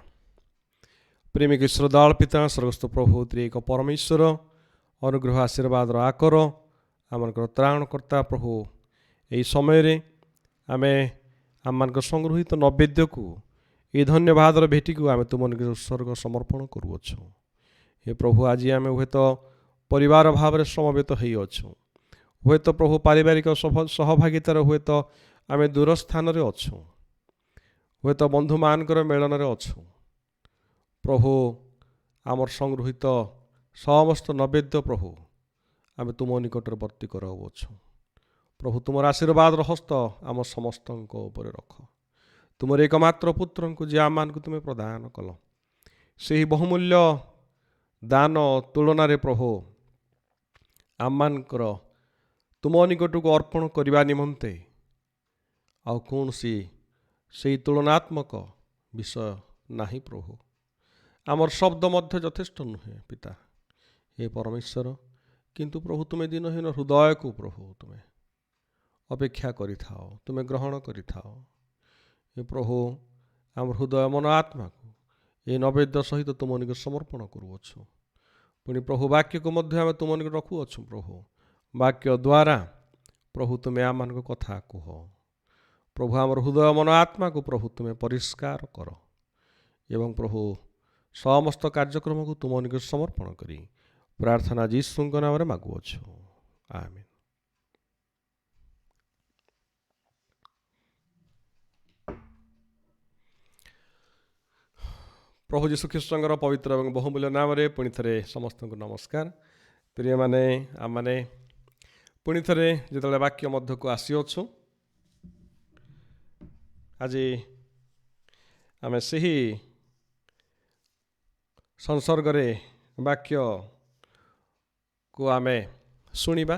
ପ୍ରେମିକ ଈଶ୍ୱର ଦୟାଳ ପିତା ସ୍ୱର୍ଗସ୍ଥ ପ୍ରଭୁ ତ୍ରିଏକ ପରମେଶ୍ୱର ଅନୁଗ୍ରହ ଆଶୀର୍ବାଦର ଆକର ଆମମାନଙ୍କର ତ୍ରାଣକର୍ତ୍ତା ପ୍ରଭୁ, ଏହି ସମୟରେ ଆମେ ଆମମାନଙ୍କ ସଂଗୃହୀତ ନୈବେଦ୍ୟକୁ ଏହି ଧନ୍ୟବାଦର ଭେଟିକୁ ଆମେ ତୁମ ନିକଟରେ ଉତ୍ସର୍ଗ ସମର୍ପଣ କରୁଅଛୁ। ହେ ପ୍ରଭୁ, ଆଜି ଆମେ ହୁଏତ ପରିବାର ଭାବରେ ସମବେତ ହୋଇଅଛୁ, ହୁଏତ ପ୍ରଭୁ ପାରିବାରିକ ସହଭାଗିତାର ହୁଏତ ଆମେ ଦୂର ସ୍ଥାନରେ ଅଛୁ, ହୁଏତ ବନ୍ଧୁମାନଙ୍କର ମେଳନରେ ଅଛୁ। ପ୍ରଭୁ, ଆମର ସଂଗୃହୀତ ସମସ୍ତ ନୈବେଦ୍ୟ ପ୍ରଭୁ ଆମେ ତୁମ ନିକଟରେ ବର୍ତ୍ତି କରାଉଅଛୁ। ପ୍ରଭୁ, ତୁମର ଆଶୀର୍ବାଦର ହସ୍ତ ଆମ ସମସ୍ତଙ୍କ ଉପରେ ରଖ। ତୁମର ଏକମାତ୍ର ପୁତ୍ରଙ୍କୁ ଯେ ଆମମାନଙ୍କୁ ତୁମେ ପ୍ରଦାନ କଲ, ସେହି ବହୁମୂଲ୍ୟ ଦାନ ତୁଳନାରେ ପ୍ରଭୁ ଆମମାନଙ୍କର ତୁମ ନିକଟକୁ ଅର୍ପଣ କରିବା ନିମନ୍ତେ ଆଉ କୌଣସି ସେହି ତୁଳନାତ୍ମକ ବିଷୟ ନାହିଁ ପ୍ରଭୁ। ଆମର ଶବ୍ଦ ମଧ୍ୟ ଯଥେଷ୍ଟ ନୁହେଁ ପିତା। ହେ ପରମେଶ୍ୱର, କିନ୍ତୁ ପ୍ରଭୁ ତୁମେ ଦିନହୀନ ହୃଦୟକୁ ପ୍ରଭୁ ତୁମେ ଅପେକ୍ଷା କରିଥାଅ, ତୁମେ ଗ୍ରହଣ କରିଥାଅ। ହେ ପ୍ରଭୁ, ଆମର ହୃଦୟ ମନ ଆତ୍ମାକୁ ଏହି ନୈବେଦ୍ୟ ସହିତ ତୁମ ନିକଟ ସମର୍ପଣ କରୁଅଛୁ। ପୁଣି ପ୍ରଭୁ ବାକ୍ୟକୁ ମଧ୍ୟ ଆମେ ତୁମ ନିକଟ ରଖୁଅଛୁ। ପ୍ରଭୁ, ବାକ୍ୟ ଦ୍ୱାରା ପ୍ରଭୁ ତୁମେ ଆମମାନଙ୍କ କଥା କୁହ। ପ୍ରଭୁ, ଆମର ହୃଦୟ ମନ ଆତ୍ମାକୁ ପ୍ରଭୁ ତୁମେ ପରିଷ୍କାର କର ଏବଂ ପ୍ରଭୁ ସମସ୍ତ କାର୍ଯ୍ୟକ୍ରମକୁ ତୁମ ନିକଟ ସମର୍ପଣ କରି ପ୍ରାର୍ଥନା ଯୀଶୁଙ୍କ ନାମରେ ମାଗୁଅଛୁ। ଆମେନ୍। ପ୍ରଭୁ ଯୀଶୁଖ୍ରୀଷ୍ଟଙ୍କର ପବିତ୍ର ଏବଂ ବହୁମୂଲ୍ୟ ନାମରେ ପୁଣି ଥରେ ସମସ୍ତଙ୍କୁ ନମସ୍କାର। ପ୍ରିୟମାନେ, ଆମମାନେ ପୁଣି ଥରେ ଯେତେବେଳେ ବାକ୍ୟ ମଧ୍ୟକୁ ଆସିଅଛୁ, ଆଜି ଆମେ ସେହି ସଂସର୍ଗରେ ବାକ୍ୟକୁ ଆମେ ଶୁଣିବା।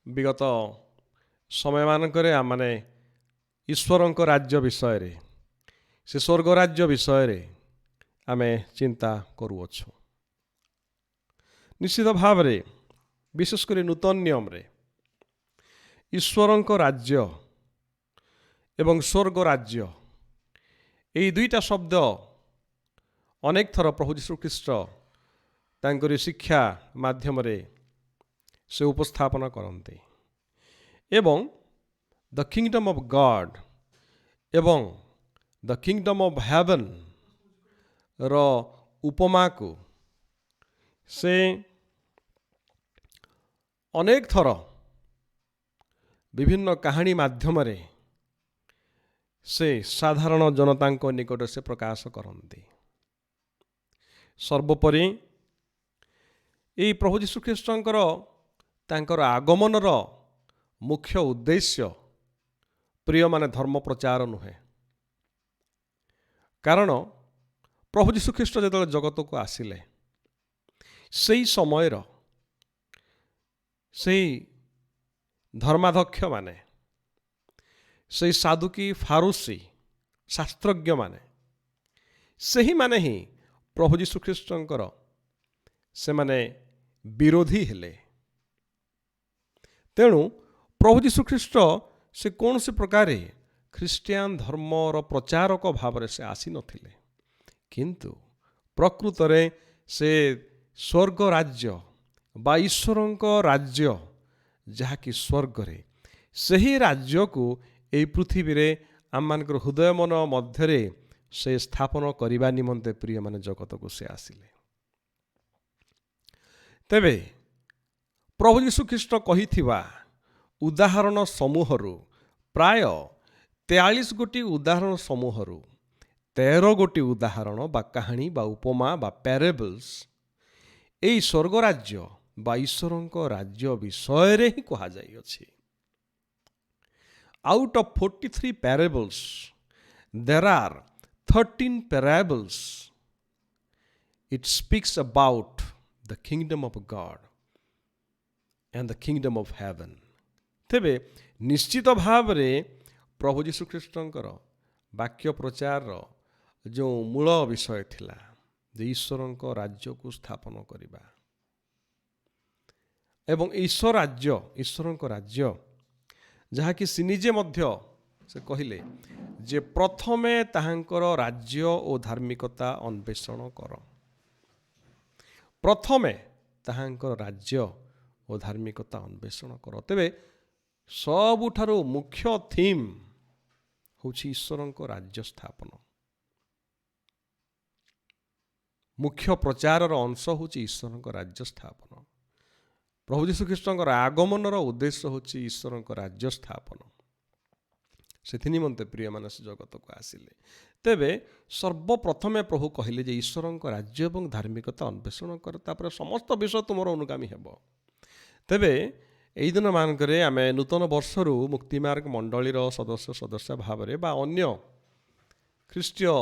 ବିଗତ ସମୟମାନଙ୍କରେ ଆମମାନେ ଈଶ୍ୱରଙ୍କ ରାଜ୍ୟ ବିଷୟରେ, ସେ ସ୍ୱର୍ଗ ରାଜ୍ୟ ବିଷୟରେ ଆମେ ଚିନ୍ତା କରୁଅଛୁ। ନିଶ୍ଚିତ ଭାବରେ ବିଶେଷ କରି ନୂତନ ନିୟମରେ ଈଶ୍ୱରଙ୍କ ରାଜ୍ୟ ଏବଂ ସ୍ୱର୍ଗ ରାଜ୍ୟ, ଏହି ଦୁଇଟା ଶବ୍ଦ ଅନେକ ଥର ପ୍ରଭୁ ଯୀଶୁଖ୍ରୀଷ୍ଟ ତାଙ୍କରି ଶିକ୍ଷା ମାଧ୍ୟମରେ ସେ ଉପସ୍ଥାପନ କରନ୍ତି। ଏବଂ ଦ କିଙ୍ଗଡମ୍ ଅଫ୍ ଗଡ୍, ଏବଂ ଦ କିଙ୍ଗଡମ୍ ଅଫ୍ ହେଭେନ୍ ର ଉପମାକୁ ସେ ଅନେକ ଥର ବିଭିନ୍ନ କାହାଣୀ ମାଧ୍ୟମରେ ସେ ସାଧାରଣ ଜନତାଙ୍କ ନିକଟରେ ସେ ପ୍ରକାଶ କରନ୍ତି। ସର୍ବୋପରି ଏହି ପ୍ରଭୁ ଯୀଶୁଖ୍ରୀଷ୍ଟଙ୍କର ତାଙ୍କର ଆଗମନର ମୁଖ୍ୟ ଉଦ୍ଦେଶ୍ୟ ପ୍ରିୟମାନେ ଧର୍ମ ପ୍ରଚାର ନୁହେଁ। କାରଣ ପ୍ରଭୁ ଯୀଶୁଖ୍ରୀଷ୍ଟ ଯେତେବେଳେ ଜଗତକୁ ଆସିଲେ ସେହି ସମୟର ସେହି ଧର୍ମାଧ୍ୟକ୍ଷମାନେ, ସେହି ସାଧୁକୀ ଫାରୁସୀ ଶାସ୍ତ୍ରଜ୍ଞମାନେ, ସେହିମାନେ ହିଁ ପ୍ରଭୁ ଯୀଶୁଖ୍ରୀଷ୍ଟଙ୍କର ସେମାନେ ବିରୋଧୀ ହେଲେ। ତେଣୁ ପ୍ରଭୁ ଯୀଶୁଖ୍ରୀଷ୍ଟ ସେ କୌଣସି ପ୍ରକାରେ ଖ୍ରୀଷ୍ଟିଆନ ଧର୍ମର ପ୍ରଚାରକ ଭାବରେ ସେ ଆସିନଥିଲେ, କିନ୍ତୁ ପ୍ରକୃତରେ ସେ ସ୍ୱର୍ଗ ରାଜ୍ୟ ବା ଈଶ୍ୱରଙ୍କ ରାଜ୍ୟ ଯାହାକି ସ୍ୱର୍ଗରେ, ସେହି ରାଜ୍ୟକୁ ଏହି ପୃଥିବୀରେ ଆମମାନଙ୍କର ହୃଦୟ ମନ ମଧ୍ୟରେ ସେ ସ୍ଥାପନ କରିବା ନିମନ୍ତେ ପ୍ରିୟମାନେ ଜଗତକୁ ସେ ଆସିଲେ। ତେବେ ପ୍ରଭୁ ଯୀଶୁଖ୍ରୀଷ୍ଟ କହିଥିବା ଉଦାହରଣ ସମୂହରୁ ପ୍ରାୟ 43 ଗୋଟି ଉଦାହରଣ ସମୂହରୁ 13 ଗୋଟି ଉଦାହରଣ ବା କାହାଣୀ ବା ଉପମା ବା ପ୍ୟାରେବଲ୍ସ ଏହି ସ୍ୱର୍ଗ ରାଜ୍ୟ ବା ଈଶ୍ୱରଙ୍କ ରାଜ୍ୟ ବିଷୟରେ ହିଁ କୁହାଯାଇଅଛି। Out of 43 parables, there are 13 parables. It speaks about the kingdom of God and the kingdom of heaven. ତେବେ ନିଶ୍ଚିତ ଭାବରେ ପ୍ରଭୁ ଯୀଶୁଖ୍ରୀଷ୍ଟଙ୍କର ବାକ୍ୟ ପ୍ରଚାରର ଯେଉଁ ମୂଳ ବିଷୟ ଥିଲା ଯେ ଈଶ୍ୱରଙ୍କ ରାଜ୍ୟକୁ ସ୍ଥାପନ କରିବା ଏବଂ ଈଶ୍ୱରଙ୍କ ରାଜ୍ୟ ଯାହାକି ସେ ନିଜେ ମଧ୍ୟ ସେ କହିଲେ ଯେ ପ୍ରଥମେ ତାହାଙ୍କର ରାଜ୍ୟ ଓ ଧାର୍ମିକତା ଅନ୍ୱେଷଣ କର। ପ୍ରଥମେ ତାହାଙ୍କର ରାଜ୍ୟ ଓ ଧାର୍ମିକତା ଅନ୍ୱେଷଣ କର। ତେବେ ସବୁଠାରୁ ମୁଖ୍ୟ ଥିମ୍ ହେଉଛି ଈଶ୍ୱରଙ୍କ ରାଜ୍ୟ ସ୍ଥାପନ। ମୁଖ୍ୟ ପ୍ରଚାରର ଅଂଶ ହେଉଛି ଈଶ୍ୱରଙ୍କ ରାଜ୍ୟ ସ୍ଥାପନ। ପ୍ରଭୁ ଯୀଶୁଖ୍ରୀଷ୍ଟଙ୍କର ଆଗମନର ଉଦ୍ଦେଶ୍ୟ ହେଉଛି ଈଶ୍ୱରଙ୍କ ରାଜ୍ୟ ସ୍ଥାପନ। ସେଥି ନିମନ୍ତେ ପ୍ରିୟମାନେ ସେ ଜଗତକୁ ଆସିଲେ। ତେବେ ସର୍ବପ୍ରଥମେ ପ୍ରଭୁ କହିଲେ ଯେ ଈଶ୍ୱରଙ୍କ ରାଜ୍ୟ ଏବଂ ଧାର୍ମିକତା ଅନ୍ୱେଷଣ କର, ତାପରେ ସମସ୍ତ ବିଷୟ ତୁମର ଅନୁଗାମୀ ହେବ। ତେବେ ଏହି ଦିନମାନଙ୍କରେ ଆମେ ନୂତନ ବର୍ଷରୁ ମୁକ୍ତିମାର୍ଗ ମଣ୍ଡଳୀର ସଦସ୍ୟ ଭାବରେ ବା ଅନ୍ୟ ଖ୍ରୀଷ୍ଟୀୟ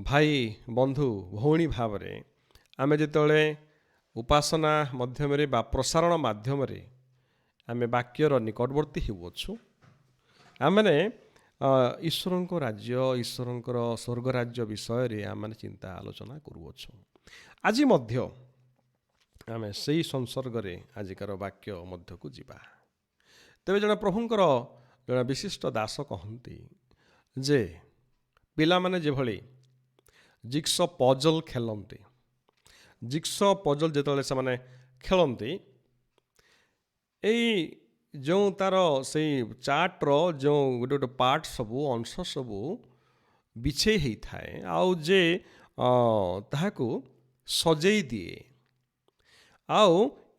ଭାଇ ବନ୍ଧୁ ଭଉଣୀ ଭାବରେ ଆମେ ଯେତେବେଳେ ଉପାସନା ମାଧ୍ୟମରେ ବା ପ୍ରସାରଣ ମାଧ୍ୟମରେ ଆମେ ବାକ୍ୟର ନିକଟବର୍ତ୍ତୀ ହେଉଅଛୁ, ଆମମାନେ ଈଶ୍ୱରଙ୍କ ରାଜ୍ୟ, ଈଶ୍ୱରଙ୍କର ସ୍ୱର୍ଗ ରାଜ୍ୟ ବିଷୟରେ ଆମମାନେ ଚିନ୍ତା ଆଲୋଚନା କରୁଅଛୁ। ଆଜି ମଧ୍ୟ ଆମେ ସେହି ସଂସର୍ଗରେ ଆଜିକାର ବାକ୍ୟ ମଧ୍ୟକୁ ଯିବା। ତେବେ ଜଣେ ପ୍ରଭୁଙ୍କର ଜଣେ ବିଶିଷ୍ଟ ଦାସ କହନ୍ତି ଯେ ପିଲାମାନେ ଯେଭଳି ଜିକ୍ସ ପଜଲ ଖେଳନ୍ତି, ଜିକ୍ସ ପଜଲ ଯେତେବେଳେ ସେମାନେ ଖେଳନ୍ତି, ଏଇ ଯେଉଁ ତାର ସେଇ ଚାର୍ଟର ଯେଉଁ ଗୋଟେ ଗୋଟେ ପାର୍ଟ ସବୁ ଅଂଶ ସବୁ ବିଛେଇ ହେଇଥାଏ ଆଉ ଯେ ତାହାକୁ ସଜେଇ ଦିଏ ଆଉ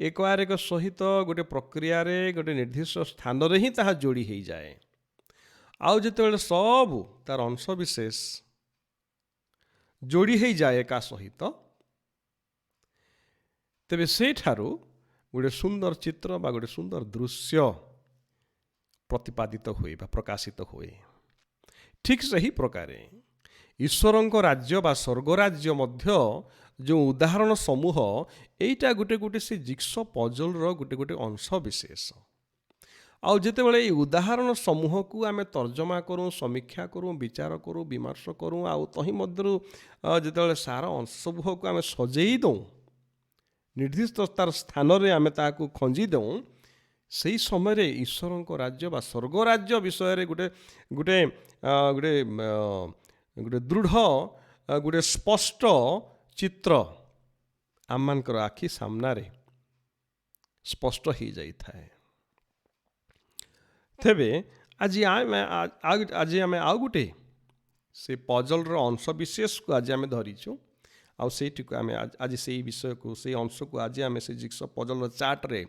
ଏକ ସହିତ ଗୋଟେ ପ୍ରକ୍ରିୟାରେ ଗୋଟେ ନିର୍ଦ୍ଦିଷ୍ଟ ସ୍ଥାନରେ ହିଁ ତାହା ଯୋଡ଼ି ହେଇଯାଏ। ଆଉ ଯେତେବେଳେ ସବୁ ତାର ଅଂଶ ବିଶେଷ ଯୋଡ଼ି ହେଇଯାଏ ଏକା ସହିତ, ତେବେ ସେଠାରୁ ଗୋଟେ ସୁନ୍ଦର ଚିତ୍ର ବା ଗୋଟେ ସୁନ୍ଦର ଦୃଶ୍ୟ ପ୍ରତିପାଦିତ ହୁଏ ବା ପ୍ରକାଶିତ ହୁଏ। ଠିକ୍ ସେହି ପ୍ରକାରେ ଈଶ୍ୱରଙ୍କ ରାଜ୍ୟ ବା ସ୍ୱର୍ଗ ରାଜ୍ୟ ମଧ୍ୟ ଯେଉଁ ଉଦାହରଣ ସମୂହ, ଏଇଟା ଗୋଟେ ଗୋଟେ ସେ ଜିକ୍ସ ପଜଲର ଗୋଟେ ଗୋଟେ ଅଂଶ ବିଶେଷ। ଆଉ ଯେତେବେଳେ ଏଇ ଉଦାହରଣ ସମୂହକୁ ଆମେ ତର୍ଜମା କରୁ, ସମୀକ୍ଷା କରୁ, ବିଚାର କରୁ, ବିମର୍ଶ କରୁ, ଆଉ ତହିଁ ମଧ୍ୟରୁ ଯେତେବେଳେ ସାର ଅଂଶ ସମୂହକୁ ଆମେ ସଜେଇ ଦେଉ, ନିର୍ଦ୍ଦିଷ୍ଟ ତାର ସ୍ଥାନରେ ଆମେ ତାହାକୁ ଖଞ୍ଜି ଦେଉ, ସେହି ସମୟରେ ଈଶ୍ୱରଙ୍କ ରାଜ୍ୟ ବା ସ୍ୱର୍ଗ ରାଜ୍ୟ ବିଷୟରେ ଗୋଟେ ଗୋଟେ ଗୋଟେ ଗୋଟେ ଦୃଢ଼ ଗୋଟେ ସ୍ପଷ୍ଟ ଚିତ୍ର ଆମମାନଙ୍କର ଆଖି ସାମ୍ନାରେ ସ୍ପଷ୍ଟ ହେଇଯାଇଥାଏ। ତେବେ आज आम आउ गोटे से पजलर अंश विशेष को आज आम धरीचु आईटी को आम आज से विषय को से अंश को आज आम से जिक्स पजलर चार्ट्रे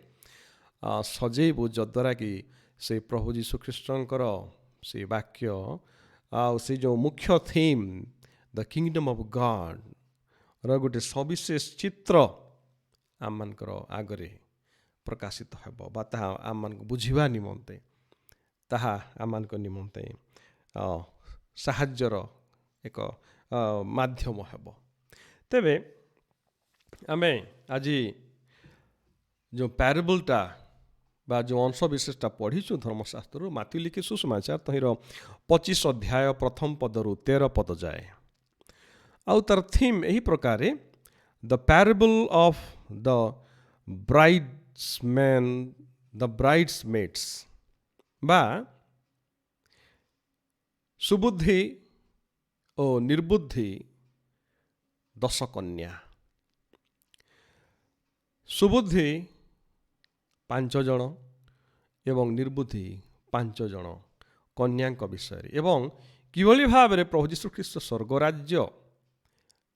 सजेबू जद्वारा कि से प्रभु जीशुख्रीष्टर से वाक्य से जो मुख्य theme the kingdom of God रो गोटे सविशेष चित्र आम मानकर आगरे प्रकाशित हेब बा ताहा आम मान बुझिबा निमंते ताहा आम मान निमंते साहाज्यर एक माध्यम हेब। तेबे आमे आज जो पैराबलटा बा जो अंश विशेषटा पढ़ीचु धर्मशास्त्र माथ्यू लिखी सुसमाचार तहिर 25 अध्याय प्रथम पदरु 13 पद जाए आउ तार थीम यही प्रकार the parable of the bridesman the bridesmaids बा सुबुद्धि और निर्बुद्धि 10 कन्या। सुबुद्धि 5 जन एवं निर्बुद्धि 5 जन कन्या विषय एवं किभली भाव में प्रभु यीशु ख्रीष्ट स्वर्गराज्य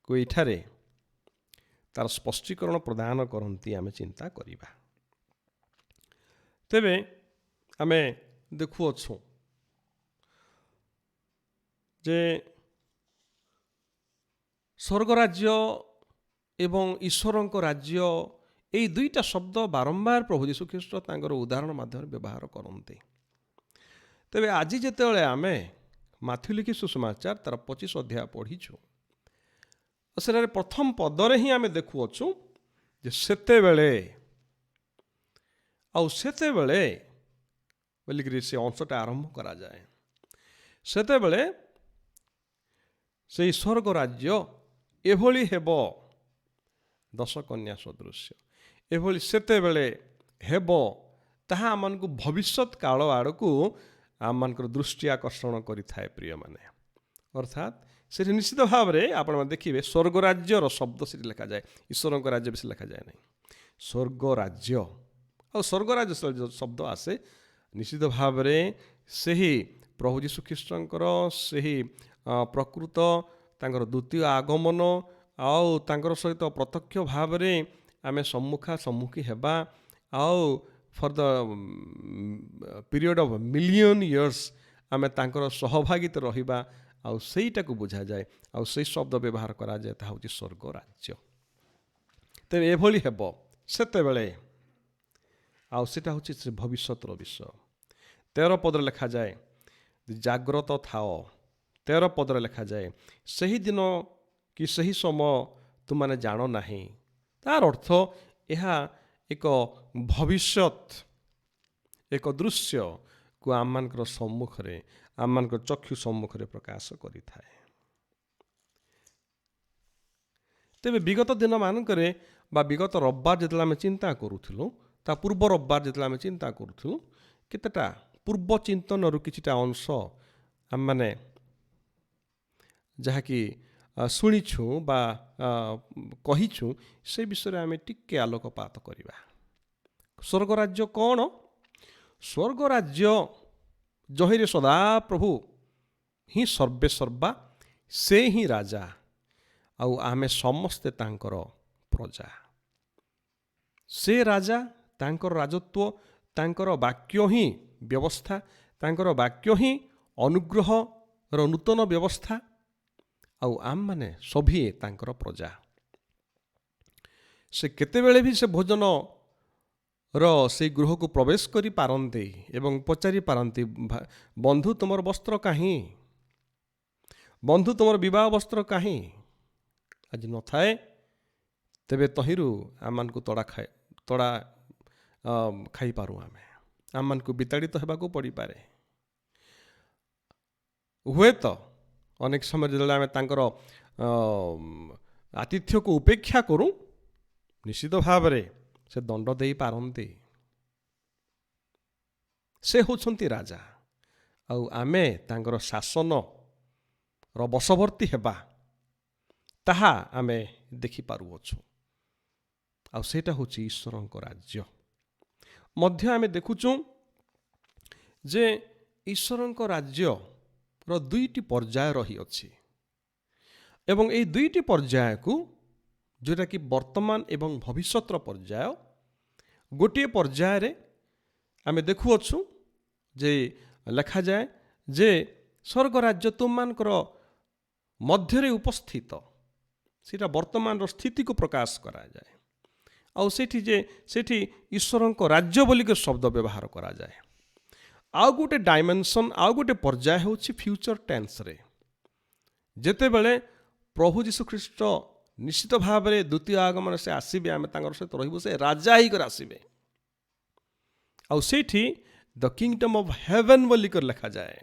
को इठारे तार स्पष्टीकरण प्रदान करती आमे चिंता करिबा। तेबे आमे देखुअछु जे स्वर्गराज्य एवं ईश्वरंक राज्य यही दुईटा शब्द बारंबार प्रभु यीशु ख्रीष्ट तांकर उदाहरण माध्यम व्यवहार करते। तेबे आज जितेबाला आमे माथ्यू लिखी सुसमाचार तार 25 अध्याय पढ़ीचु से प्रथम पदरे ही आमे देखुअछु जे सेतेबेले बोलिकरी से अंशटा आरंभ करा जाए सेतेबेले से स्वर्ग राज्य एभली हेब 10 कन्या सदृश्य एभली सेतेबेले हेब ताहा आमनको भविष्यत काल आड़कू आमମାନଙ୍କର दृष्टि आकर्षण करिथाए प्रिय माने अर्थात से निश्चित भाव में आप देखिए स्वर्गराज्यर शब्द से लिखा जाए ईश्वर राज्य बेस लिखा जाए नहीं स्वर्गराज्य और स्वर्गराज्य शब्द आसे निश्चित भाव में से ही प्रभु यीशु ख्रीष्टर से ही प्रकृत तांकर द्वितीय आगमन आउ तांकर सहित प्रत्यक्ष भाव में आमे सम्मुखी हेबा आउ for the period of million years आमे तांकर सहभागिता रहिबा आउ सेईटा को बुझा जाए आउ से शब्द व्यवहार करा जाए ता होची स्वर्ग राज्य। तेबे एभली हेब सेतेबेले आउ सेटा होची से भविष्यतर विषय 13 पदरे लिखा जाए जाग्रत थाओ 13 पदरे लिखा जाए सही दिन कि सही समय तुमने जान नहीं तार अर्थ यह एक भविष्यत एक दृश्य को आम मानकर सम्मुख रे आम मानकर चक्षु सम्मुख रे प्रकाश करि थाए। तेबे विगत दिन मानकरे बा विगत रविवार जेतला आम चिंता करूथिलु ता पूर्व रविवार जेतला आम चिंता करूथिलु केतेटा पूर्व चिंतन रु किछिटा अंश आम माने जहाँकि शुणीछु बा कहीछु से विषय आम टिके आलोकपात करिबा। स्वर्गराज्य कौन स्वर्गराज्य जहिरे सदा प्रभु ही सर्वे सर्वा से ही राजा आउ आमे समस्ते तांकर प्रजा से राजा तांकर राजत्व तांकर वाक्य ही व्यवस्था तांकर वाक्य ही अनुग्रह रो नूतन व्यवस्था आउ आम माने सभी तांकर प्रजा से केतेबेले भी से भोजन से गृह को प्रवेश करि पारंती एवं पचारि पारंती बंधु तुमर वस्त्र काहीं बंधु तुमर विवाह वस्त्र काहीं आज न थाए तेबे तहिरु आमान को तड़ा खाई पारू आमे आमान को विताड़ित तो हेबाकू पड़ी पारे हुए तो अनेक समय जो आम तांकर आतिथ्य को उपेक्षा करूँ निश्चित भाव में से दंड दे पारंती से होछंती राजा आउ आमे तांकर शासन रो बशवर्ती हेबा ताहा आमे देखि पारुअछु आउ सेटा होछि ईश्वरंक राज्य मध्य आमे देखुचु जे ଈଶ୍ୱରଙ୍କ ରାଜ୍ୟର ଦୁଇଟି ପର୍ଯ୍ୟାୟ ରହିଅଛି ଏବଂ ଏହି ଦୁଇଟି ପର୍ଯ୍ୟାୟକୁ ଯେଉଁଟାକି ବର୍ତ୍ତମାନ ଏବଂ ଭବିଷ୍ୟତର ପର୍ଯ୍ୟାୟ, ଗୋଟିଏ ପର୍ଯ୍ୟାୟରେ ଆମେ ଦେଖୁଅଛୁ ଯେ ଲେଖାଯାଏ ଯେ ସ୍ୱର୍ଗ ରାଜ୍ୟ ତୁମମାନଙ୍କର ମଧ୍ୟରେ ଉପସ୍ଥିତ, ସେଇଟା ବର୍ତ୍ତମାନର ସ୍ଥିତିକୁ ପ୍ରକାଶ କରାଯାଏ। ଆଉ ସେଠି ଈଶ୍ୱରଙ୍କ ରାଜ୍ୟ ବୋଲିକି ଶବ୍ଦ ବ୍ୟବହାର କରାଯାଏ। ଆଉ ଗୋଟେ ଡାଇମେନସନ୍, ଆଉ ଗୋଟେ ପର୍ଯ୍ୟାୟ ହେଉଛି ଫ୍ୟୁଚର ଟେନ୍ସରେ, ଯେତେବେଳେ ପ୍ରଭୁ ଯୀଶୁଖ୍ରୀଷ୍ଟ ନିଶ୍ଚିତ ଭାବରେ ଦ୍ୱିତୀୟ ଆଗମନ ସେ ଆସିବେ, ଆମେ ତାଙ୍କର ସହିତ ରହିବୁ, ସେ ରାଜା ହେଇକରି ଆସିବେ। ଆଉ ସେଇଠି ଦ କିଙ୍ଗଡମ୍ ଅଫ୍ ହେଭେନ୍ ବୋଲିକରି ଲେଖାଯାଏ।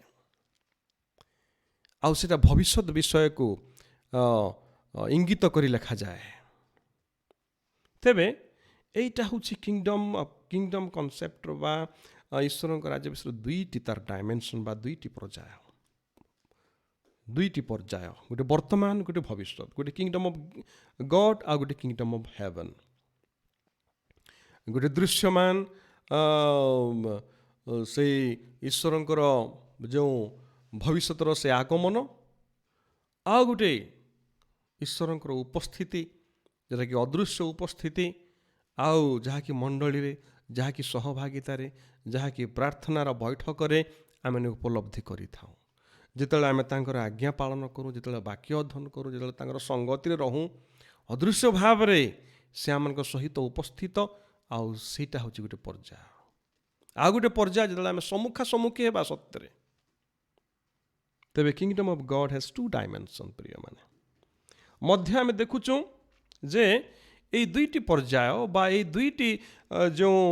ଆଉ ସେଇଟା ଭବିଷ୍ୟତ ବିଷୟକୁ ଇଙ୍ଗିତ କରି ଲେଖାଯାଏ। ତେବେ এইটা ହେଉଛି କିଙ୍ଗଡମ୍ କନସେପ୍ଟର ବା ଈଶ୍ୱରଙ୍କ ରାଜ୍ୟ ବିଷୟରେ ଦୁଇଟି ତାର ଡାଇମେନସନ୍ ବା ଦୁଇଟି ପର୍ଯ୍ୟାୟ, ଗୋଟେ ବର୍ତ୍ତମାନ, ଗୋଟେ ଭବିଷ୍ୟତ, ଗୋଟେ କିଙ୍ଗଡମ୍ ଅଫ୍ ଗଡ୍ ଆଉ ଗୋଟେ କିଙ୍ଗଡମ୍ ଅଫ୍ ହେଭେନ୍। ଗୋଟେ ଦୃଶ୍ୟମାନ ସେଇ ଈଶ୍ୱରଙ୍କର ଯେଉଁ ଭବିଷ୍ୟତର ସେ ଆଗମନ, ଆଉ ଗୋଟେ ଈଶ୍ୱରଙ୍କର ଉପସ୍ଥିତି ଯେଉଁଟାକି ଅଦୃଶ୍ୟ ଉପସ୍ଥିତି, ଆଉ ଯାହାକି ମଣ୍ଡଳୀରେ, ଯାହାକି ସହଭାଗିତାରେ, ଯାହାକି ପ୍ରାର୍ଥନାର ବୈଠକରେ ଆମେ ଉପଲବ୍ଧି କରିଥାଉ। ଯେତେବେଳେ ଆମେ ତାଙ୍କର ଆଜ୍ଞା ପାଳନ କରୁ, ଯେତେବେଳେ ବାକ୍ୟ ଅଧ୍ୟୟନ କରୁ, ଯେତେବେଳେ ତାଙ୍କର ସଙ୍ଗତିରେ ରହୁ, ଅଦୃଶ୍ୟ ଭାବରେ ସେ ଆମମାନଙ୍କ ସହିତ ଉପସ୍ଥିତ। ଆଉ ସେଇଟା ହେଉଛି ଗୋଟେ ପର୍ଯ୍ୟାୟ। ଆଉ ଗୋଟେ ପର୍ଯ୍ୟାୟ ଯେତେବେଳେ ଆମେ ସମ୍ମୁଖାସମ୍ମୁଖୀ ହେବା ସତ୍ୟରେ, ତେବେ kingdom of God has two dimension. ପ୍ରିୟମାନେ, ମଧ୍ୟ ଆମେ ଦେଖୁଛୁ ଯେ এই ଦୁଇଟି ପର୍ଯ୍ୟାୟ ବା এই ଦୁଇଟି ଯେଉଁ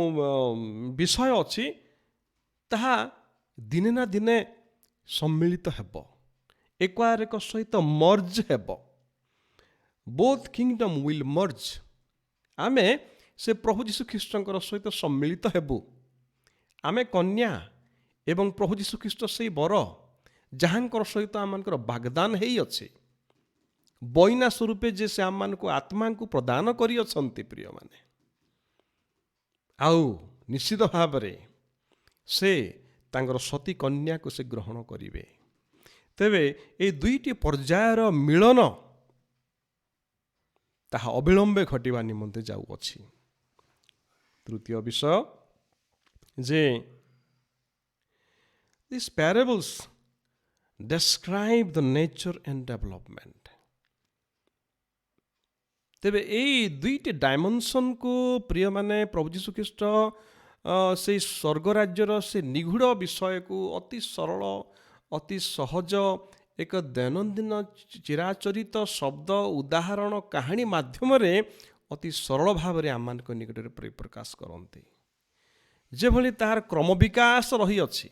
ବିଷୟ ଅଛି, ତାହା ଦିନେ ନା ଦିନେ ସମ୍ମିଳିତ ହେବ, ଏକ ସହିତ ମର୍ଜ ହେବ। Both kingdom will merge. ଆମେ ସେ ପ୍ରଭୁ ଯୀଶୁଖ୍ରୀଷ୍ଟଙ୍କର ସହିତ ସମ୍ମିଳିତ ହେବୁ। ଆମେ କନ୍ୟା ଏବଂ ପ୍ରଭୁ ଯୀଶୁଖ୍ରୀଷ୍ଟ ସେଇ ବର ଯାହାଙ୍କର ସହିତ ଆମମାନଙ୍କର ବାଗଦାନ ହେଇଅଛି, ବଇନା ସ୍ୱରୂପେ ଯେ ସେ ଆମମାନଙ୍କୁ ଆତ୍ମାଙ୍କୁ ପ୍ରଦାନ କରିଅଛନ୍ତି। ପ୍ରିୟମାନେ, ଆଉ ନିଶ୍ଚିତ ଭାବରେ ସେ ତାଙ୍କର ସତୀ କନ୍ୟାକୁ ସେ ଗ୍ରହଣ କରିବେ। ତେବେ এই ଦୁଇଟି ପର୍ଯ୍ୟାୟର ମିଳନ ତାହା ଅବିଳମ୍ବେ ଘଟିବା ନିମନ୍ତେ ଯାଉଅଛି। ତୃତୀୟ ବିଷୟ ଯେ these parables describe the nature and development. ତେବେ ଏଇ ଦୁଇଟି ଡାଇମେନସନ୍କୁ ପ୍ରିୟମାନେ ପ୍ରଭୁ ଯୀଶୁଖ୍ରୀଷ୍ଟ ସେଇ ସ୍ୱର୍ଗ ରାଜ୍ୟର ସେ ନିଗୂଢ଼ ବିଷୟକୁ ଅତି ସରଳ, ଅତି ସହଜ, ଏକ ଦୈନନ୍ଦିନ ଚିରାଚରିତ ଶବ୍ଦ, ଉଦାହରଣ, କାହାଣୀ ମାଧ୍ୟମରେ ଅତି ସରଳ ଭାବରେ ଆମମାନଙ୍କ ନିକଟରେ ପରିପ୍ରକାଶ କରନ୍ତି। ଯେଭଳି ତାହାର କ୍ରମ ବିକାଶ ରହିଅଛି,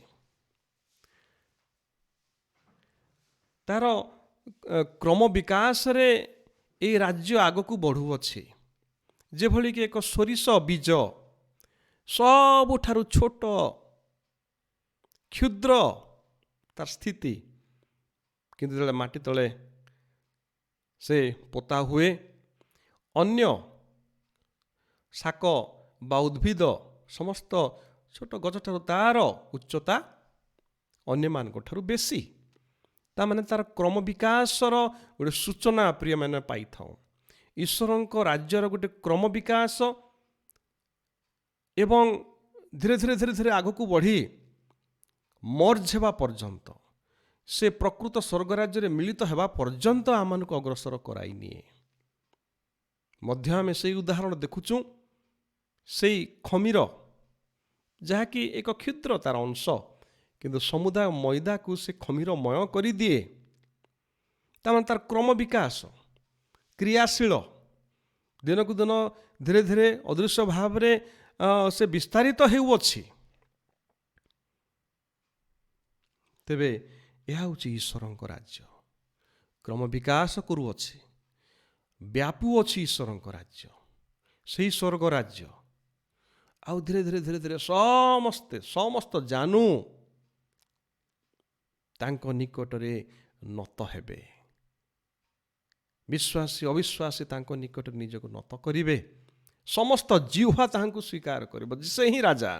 ତାର କ୍ରମ ବିକାଶରେ এই ରାଜ୍ୟ ଆଗକୁ ବଢ଼ୁଅଛି। ଯେଭଳିକି ଏକ ସୋରିଷ ବୀଜ ସବୁଠାରୁ ଛୋଟ କ୍ଷୁଦ୍ର ତାର ସ୍ଥିତି, କିନ୍ତୁ ଯେତେବେଳେ ମାଟି ତଳେ ସେ ପୋତା ହୁଏ, ଅନ୍ୟ ଶାକ ବା ଉଦ୍ଭିଦ ସମସ୍ତ ଛୋଟ ଗଛଠାରୁ ତାର ଉଚ୍ଚତା ଅନ୍ୟମାନଙ୍କ ଠାରୁ ବେଶୀ। ତାମାନେ ତାର କ୍ରମ ବିକାଶର ଗୋଟେ ସୂଚନା ପ୍ରିୟମାନେ ପାଇଥାଉ। ଈଶ୍ୱରଙ୍କ ରାଜ୍ୟର ଗୋଟେ କ୍ରମ ବିକାଶ ଏବଂ ଧୀରେ ଧୀରେ ଧୀରେ ଧୀରେ ଆଗକୁ ବଢ଼ି ମର୍ଜ ହେବା ପର୍ଯ୍ୟନ୍ତ, ସେ ପ୍ରକୃତ ସ୍ୱର୍ଗ ରାଜ୍ୟରେ ମିଳିତ ହେବା ପର୍ଯ୍ୟନ୍ତ ଆମମାନଙ୍କୁ ଅଗ୍ରସର କରାଇ ନିଏ। ମଧ୍ୟ ଆମେ ସେଇ ଉଦାହରଣ ଦେଖୁଛୁ, ସେଇ ଖମିର ଯାହାକି ଏକ କ୍ଷୁଦ୍ର ତାର ଅଂଶ, କିନ୍ତୁ ସମୁଦାୟ ମଇଦାକୁ ସେ ଖମିରମୟ କରିଦିଏ। ତାମାନେ ତାର କ୍ରମ ବିକାଶ କ୍ରିୟାଶୀଳ, ଦିନକୁ ଦିନ ଧୀରେ ଧୀରେ ଅଦୃଶ୍ୟ ଭାବରେ ସେ ବିସ୍ତାରିତ ହେଉଅଛି। ତେବେ ଏହା ହେଉଛି ଈଶ୍ୱରଙ୍କ ରାଜ୍ୟ, କ୍ରମ ବିକାଶ କରୁଅଛି, ବ୍ୟାପୁଅଛି ଈଶ୍ୱରଙ୍କ ରାଜ୍ୟ, ସେଇ ସ୍ୱର୍ଗ ରାଜ୍ୟ। ଆଉ ଧୀରେ ଧୀରେ ଧୀରେ ଧୀରେ ସମସ୍ତ ଜାନୁ ତାଙ୍କ ନିକଟରେ ନତ ହେବେ। ବିଶ୍ୱାସୀ ଅବିଶ୍ୱାସୀ ତାଙ୍କ ନିକଟରେ ନିଜକୁ ନତ କରିବେ। ସମସ୍ତ ଜିହ୍ୱା ତାହାଙ୍କୁ ସ୍ୱୀକାର କରିବ, ସେ ହିଁ ରାଜା।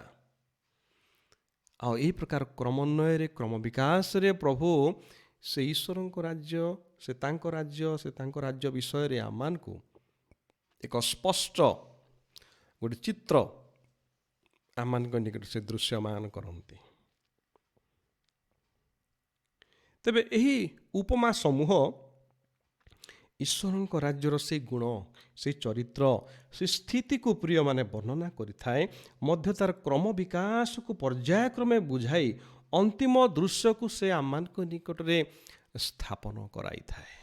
ଆଉ ଏହି ପ୍ରକାର କ୍ରମନ୍ୱୟରେ କ୍ରମ ବିକାଶରେ ପ୍ରଭୁ ସେ ଈଶ୍ୱରଙ୍କ ରାଜ୍ୟ, ସେ ତାଙ୍କ ରାଜ୍ୟ ବିଷୟରେ ଆମମାନଙ୍କୁ ଏକ ସ୍ପଷ୍ଟ ଗୋଟେ ଚିତ୍ର ଆମମାନଙ୍କ ନିକଟରେ ସେ ଦୃଶ୍ୟମାନ କରନ୍ତି। ତେବେ ଏହି ଉପମା ସମୂହ ଈଶ୍ୱରଙ୍କ ରାଜ୍ୟର ସେ ଗୁଣ, ସେ ଚରିତ୍ର, ସେ ସ୍ଥିତିକୁ ପ୍ରିୟମାନେ ବର୍ଣ୍ଣନା କରିଥାଏ, ମଧ୍ୟ ତାର କ୍ରମ ବିକାଶକୁ ପର୍ଯ୍ୟାୟକ୍ରମେ ବୁଝାଇ ଅନ୍ତିମ ଦୃଶ୍ୟକୁ ସେ ଆମମାନଙ୍କ ନିକଟରେ ସ୍ଥାପନ କରାଇଥାଏ।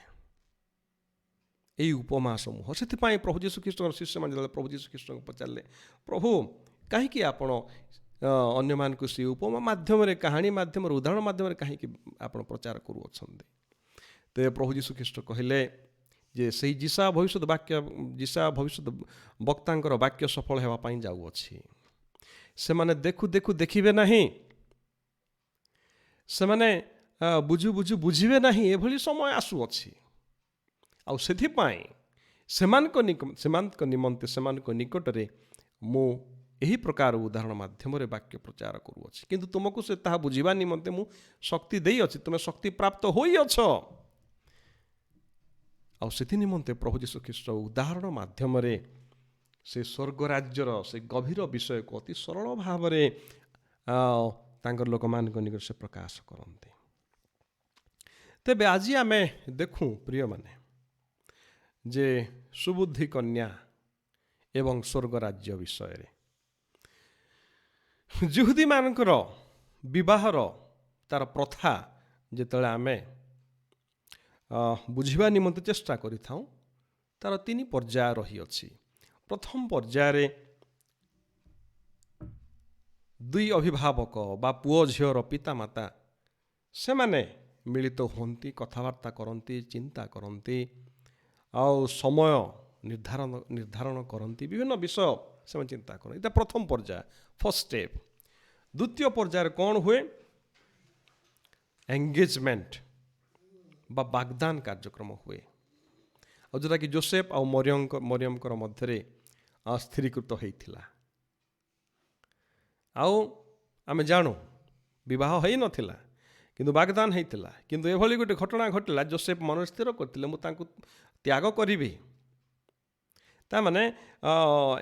ଏହି ଉପମା ସମୂହ, ସେଥିପାଇଁ ପ୍ରଭୁ ଯୀଶୁଖ୍ରୀଷ୍ଟଙ୍କର ଶିଷ୍ୟମାନେ ଯେତେବେଳେ ପ୍ରଭୁ ଯୀଶୁଖ୍ରୀଷ୍ଟଙ୍କୁ ପଚାରିଲେ, ପ୍ରଭୁ କାହିଁକି ଆପଣ ଅନ୍ୟମାନଙ୍କୁ ସେ ଉପମା ମାଧ୍ୟମରେ, କାହାଣୀ ମାଧ୍ୟମରେ, ଉଦାହରଣ ମାଧ୍ୟମରେ କାହିଁକି ଆପଣ ପ୍ରଚାର କରୁଅଛନ୍ତି? ତେବେ ପ୍ରଭୁ ଯୀଶୁଖ୍ରୀଷ୍ଟ କହିଲେ ଯେ ସେହି ଯିଶା ଭବିଷ୍ୟତ ବକ୍ତାଙ୍କର ବାକ୍ୟ ସଫଳ ହେବା ପାଇଁ ଯାଉଅଛି। ସେମାନେ ଦେଖୁ ଦେଖୁ ଦେଖିବେ ନାହିଁ, ସେମାନେ ବୁଝୁ ବୁଝୁ ବୁଝିବେ ନାହିଁ, ଏଭଳି ସମୟ ଆସୁଅଛି। ଆଉ ସେଥିପାଇଁ ସେମାନଙ୍କ ନିମନ୍ତେ, ସେମାନଙ୍କ ନିକଟରେ ମୁଁ ଏହି ପ୍ରକାର ଉଦାହରଣ ମାଧ୍ୟମରେ ବାକ୍ୟ ପ୍ରଚାର କରୁଅଛି। କିନ୍ତୁ ତୁମକୁ ସେ ତାହା ବୁଝିବା ନିମନ୍ତେ ମୁଁ ଶକ୍ତି ଦେଇଅଛି, ତୁମେ ଶକ୍ତି ପ୍ରାପ୍ତ ହୋଇଅଛ। ଆଉ ସେଥି ନିମନ୍ତେ ପ୍ରଭୁ ଯୀଶୁଖ୍ରୀଷ୍ଟ ଉଦାହରଣ ମାଧ୍ୟମରେ ସେ ସ୍ୱର୍ଗ ରାଜ୍ୟର ସେ ଗଭୀର ବିଷୟକୁ ଅତି ସରଳ ଭାବରେ ତାଙ୍କର ଲୋକମାନଙ୍କ ନିକଟରେ ସେ ପ୍ରକାଶ କରନ୍ତି। ତେବେ ଆଜି ଆମେ ଦେଖୁ ପ୍ରିୟମାନେ ଯେ ସୁବୁଦ୍ଧି କନ୍ୟା ଏବଂ ସ୍ୱର୍ଗ ରାଜ୍ୟ ବିଷୟରେ ଯୁହୁଦୀମାନଙ୍କର ବିବାହର ତାର ପ୍ରଥା ଯେତେବେଳେ ଆମେ ବୁଝିବା ନିମନ୍ତେ ଚେଷ୍ଟା କରିଥାଉ, ତାର 3 ପର୍ଯ୍ୟାୟ ରହିଅଛି। ପ୍ରଥମ ପର୍ଯ୍ୟାୟରେ 2 ଅଭିଭାବକ ବା ପୁଅ ଝିଅର ପିତାମାତା ସେମାନେ ମିଳିତ ହୁଅନ୍ତି, କଥାବାର୍ତ୍ତା କରନ୍ତି, ଚିନ୍ତା କରନ୍ତି, ଆଉ ସମୟ ନିର୍ଦ୍ଧାରଣ କରନ୍ତି, ବିଭିନ୍ନ ବିଷୟ ସେମାନେ ଚିନ୍ତା କରନ୍ତି। ଏଇଟା ପ୍ରଥମ ପର୍ଯ୍ୟାୟ, ଫର୍ଷ୍ଟ ଷ୍ଟେପ୍। ଦ୍ୱିତୀୟ ପର୍ଯ୍ୟାୟରେ କ'ଣ ହୁଏ? ଏଙ୍ଗେଜମେଣ୍ଟ ବା ବାଗଦାନ କାର୍ଯ୍ୟକ୍ରମ ହୁଏ, ଆଉ ଯେଉଁଟାକି ଯୋସେଫ ଆଉ ମରିୟମଙ୍କର ମଧ୍ୟରେ ସ୍ଥିରୀକୃତ ହେଇଥିଲା। ଆଉ ଆମେ ଜାଣୁ ବିବାହ ହେଇନଥିଲା, କିନ୍ତୁ ବାଗଦାନ ହେଇଥିଲା। କିନ୍ତୁ ଏଭଳି ଗୋଟେ ଘଟଣା ଘଟିଲା, ଯୋସେଫ ମନରେ ସ୍ଥିର କରିଥିଲେ ମୁଁ ତାଙ୍କୁ ତ୍ୟାଗ କରିବି। ତାମାନେ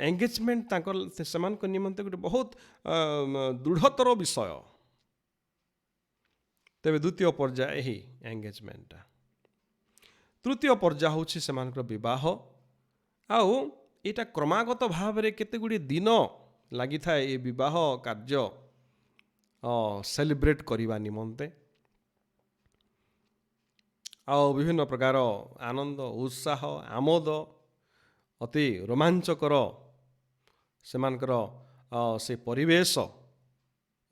ଏଙ୍ଗେଜମେଣ୍ଟ ତାଙ୍କର ସେମାନଙ୍କ ନିମନ୍ତେ ଗୋଟେ ବହୁତ ଦୃଢ଼ତର ବିଷୟ। ତେବେ ଦ୍ୱିତୀୟ ପର୍ଯ୍ୟାୟ ଏହି ଏଙ୍ଗେଜମେଣ୍ଟଟା। ତୃତୀୟ ପର୍ଯ୍ୟାୟ ହେଉଛି ସେମାନଙ୍କର ବିବାହ। ଆଉ ଏଇଟା କ୍ରମାଗତ ଭାବରେ କେତେ ଗୁଡ଼ିଏ ଦିନ ଲାଗିଥାଏ ଏ ବିବାହ କାର୍ଯ୍ୟ ସେଲିବ୍ରେଟ୍ କରିବା ନିମନ୍ତେ। ଆଉ ବିଭିନ୍ନ ପ୍ରକାର ଆନନ୍ଦ, ଉତ୍ସାହ, ଆମୋଦ, ଅତି ରୋମାଞ୍ଚକର ସେମାନଙ୍କର ସେ ପରିବେଶ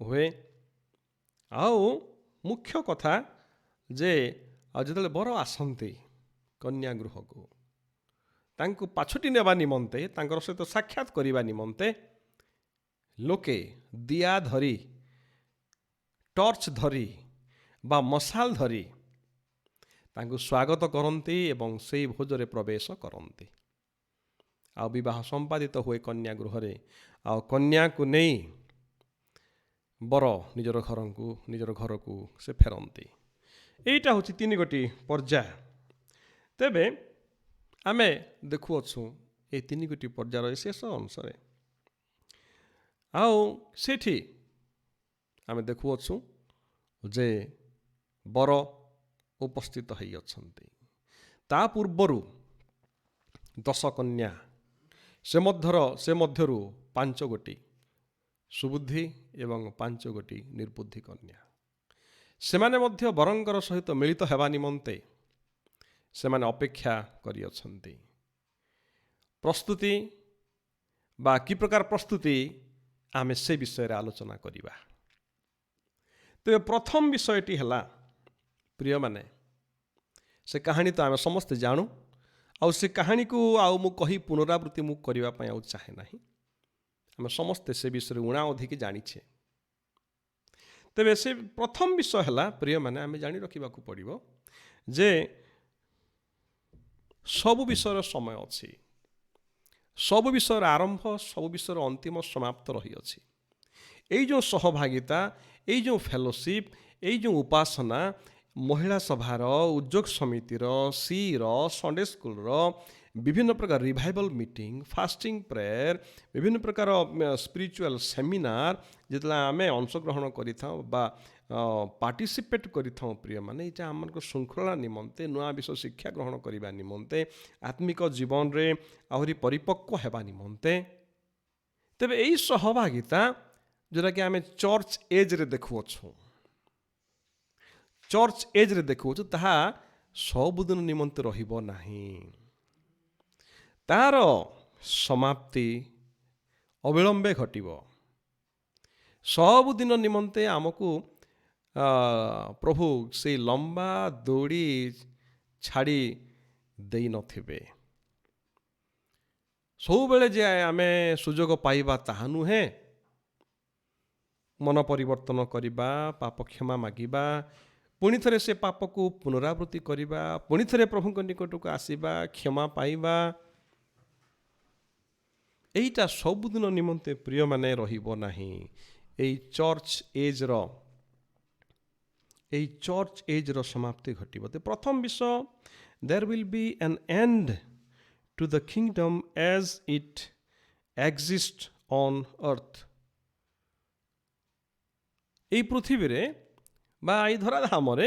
ହୁଏ। ଆଉ ମୁଖ୍ୟ କଥା ଯେ ଯେତେବେଳେ ବର ଆସନ୍ତି କନ୍ୟା ଗୃହକୁ, ତାଙ୍କୁ ପାଛୋଟି ନେବା ନିମନ୍ତେ, ତାଙ୍କର ସହିତ ସାକ୍ଷାତ କରିବା ନିମନ୍ତେ ଲୋକେ ଦିଆ ଧରି, ଟର୍ଚ୍ଚ ଧରି ବା ମଶାଲ ଧରି ତାଙ୍କୁ ସ୍ୱାଗତ କରନ୍ତି ଏବଂ ସେଇ ଭୋଜରେ ପ୍ରବେଶ କରନ୍ତି। ଆଉ ବିବାହ ସମ୍ପାଦିତ ହୁଏ କନ୍ୟା ଗୃହରେ। ଆଉ କନ୍ୟାକୁ ନେଇ ବର ନିଜର ଘରକୁ ସେ ଫେରନ୍ତି। ଏଇଟା ହେଉଛି 3 ଗୋଟି ପର୍ଯ୍ୟାୟ। ତେବେ ଆମେ ଦେଖୁଅଛୁ এই 3 ଗୋଟି ପର୍ଯ୍ୟାୟର ଶେଷ ଅଂଶରେ, ଆଉ ସେଠି ଆମେ ଦେଖୁଅଛୁ ଯେ ବର ଉପସ୍ଥିତ ହେଇଅଛନ୍ତି। ତା ପୂର୍ବରୁ 10 କନ୍ୟା, ସେ ମଧ୍ୟରୁ 5 ଗୋଟି ସୁବୁଦ୍ଧି ଏବଂ 5 ଗୋଟି ନିର୍ବୁଦ୍ଧି କନ୍ୟା, ସେମାନେ ମଧ୍ୟ ବରଙ୍କର ସହିତ ମିଳିତ ହେବା ନିମନ୍ତେ ସେମାନେ ଅପେକ୍ଷା କରିଅଛନ୍ତି। ପ୍ରସ୍ତୁତି ବା କି ପ୍ରକାର ପ୍ରସ୍ତୁତି, ଆମେ ସେ ବିଷୟରେ ଆଲୋଚନା କରିବା। ତେବେ ପ୍ରଥମ ବିଷୟଟି ହେଲା ପ୍ରିୟମାନେ, ସେ କାହାଣୀ ତ ଆମେ ସମସ୍ତେ ଜାଣୁ, ଆଉ ସେ କାହାଣୀକୁ ଆଉ ମୁଁ କହି ପୁନରାବୃତ୍ତି ମୁଁ କରିବା ପାଇଁ ଆଉ ଚାହେଁ ନାହିଁ। ଆମେ ସମସ୍ତେ ସେ ବିଷୟରେ ଉଣା ଅଧିକି ଜାଣିଛେ। ତେବେ ସେ ପ୍ରଥମ ବିଷୟ ହେଲା ପ୍ରିୟମାନେ, ଆମେ ଜାଣି ରଖିବାକୁ ପଡ଼ିବ ଯେ ସବୁ ବିଷୟର ସମୟ ଅଛି, ସବୁ ବିଷୟର ଆରମ୍ଭ, ସବୁ ବିଷୟର ଅନ୍ତିମ ସମାପ୍ତ ରହିଅଛି। ଏଇ ଯେଉଁ ସହଭାଗିତା, এই ଯେଉଁ ଫେଲୋସିପ୍, ଏଇ ଯେଉଁ ଉପାସନା, ମହିଳା ସଭାର, ଉଦ୍ଯୋଗ ସମିତିର, ସିର, ସଣ୍ଡେ ସ୍କୁଲର, ବିଭିନ୍ନ ପ୍ରକାର ରିଭାଇଭାଲ୍ ମିଟିଂ, ଫାଷ୍ଟିଂ ପ୍ରେୟର, ବିଭିନ୍ନ ପ୍ରକାର ସ୍ପିରିଚୁଆଲ୍ ସେମିନାର ଯେତେବେଳେ ଆମେ ଅଂଶଗ୍ରହଣ କରିଥାଉ ବା ପାର୍ଟିସିପେଟ୍ କରିଥାଉ ପ୍ରିୟମାନେ, ଏଇଟା ଆମମାନଙ୍କ ଶୃଙ୍ଖଳା ନିମନ୍ତେ, ନୂଆ ବିଷୟ ଶିକ୍ଷା ଗ୍ରହଣ କରିବା ନିମନ୍ତେ, ଆତ୍ମିକ ଜୀବନରେ ଆହୁରି ପରିପକ୍ୱ ହେବା ନିମନ୍ତେ। ତେବେ ଏଇ ସହଭାଗିତା ଯେଉଁଟାକି ଆମେ ଚର୍ଚ୍ଚ ଏଜ୍ରେ ଦେଖୁଅଛୁ, ଚର୍ଚ୍ଚ ଏଜ୍ରେ ଦେଖୁଅଛୁ, ତାହା ସବୁଦିନ ନିମନ୍ତେ ରହିବ ନାହିଁ। ତାର ସମାପ୍ତି ଅବିଳମ୍ବେ ଘଟିବ। ସବୁଦିନ ନିମନ୍ତେ ଆମକୁ ପ୍ରଭୁ ସେଇ ଲମ୍ବା ଦୌଡ଼ି ଛାଡ଼ି ଦେଇନଥିବେ। ସବୁବେଳେ ଯେ ଆମେ ସୁଯୋଗ ପାଇବା ତାହା ନୁହେଁ। ମନ ପରିବର୍ତ୍ତନ କରିବା, ପାପ କ୍ଷମା ମାଗିବା, ପୁଣି ଥରେ ସେ ପାପକୁ ପୁନରାବୃତ୍ତି କରିବା, ପୁଣି ଥରେ ପ୍ରଭୁଙ୍କ ନିକଟକୁ ଆସିବା, କ୍ଷମା ପାଇବା, ଏଇଟା ସବୁଦିନ ନିମନ୍ତେ ପ୍ରିୟମାନେ ରହିବ ନାହିଁ। ଏଇ ଚର୍ଚ୍ଚ ଏଜ୍ର ସମାପ୍ତି ଘଟିବ। ପ୍ରଥମ ବିଷୟ, ଦେର୍ will be an end to the kingdom as it exist on earth. ଏଇ ପୃଥିବୀରେ ବା ଏଇ ଧରାଧାମରେ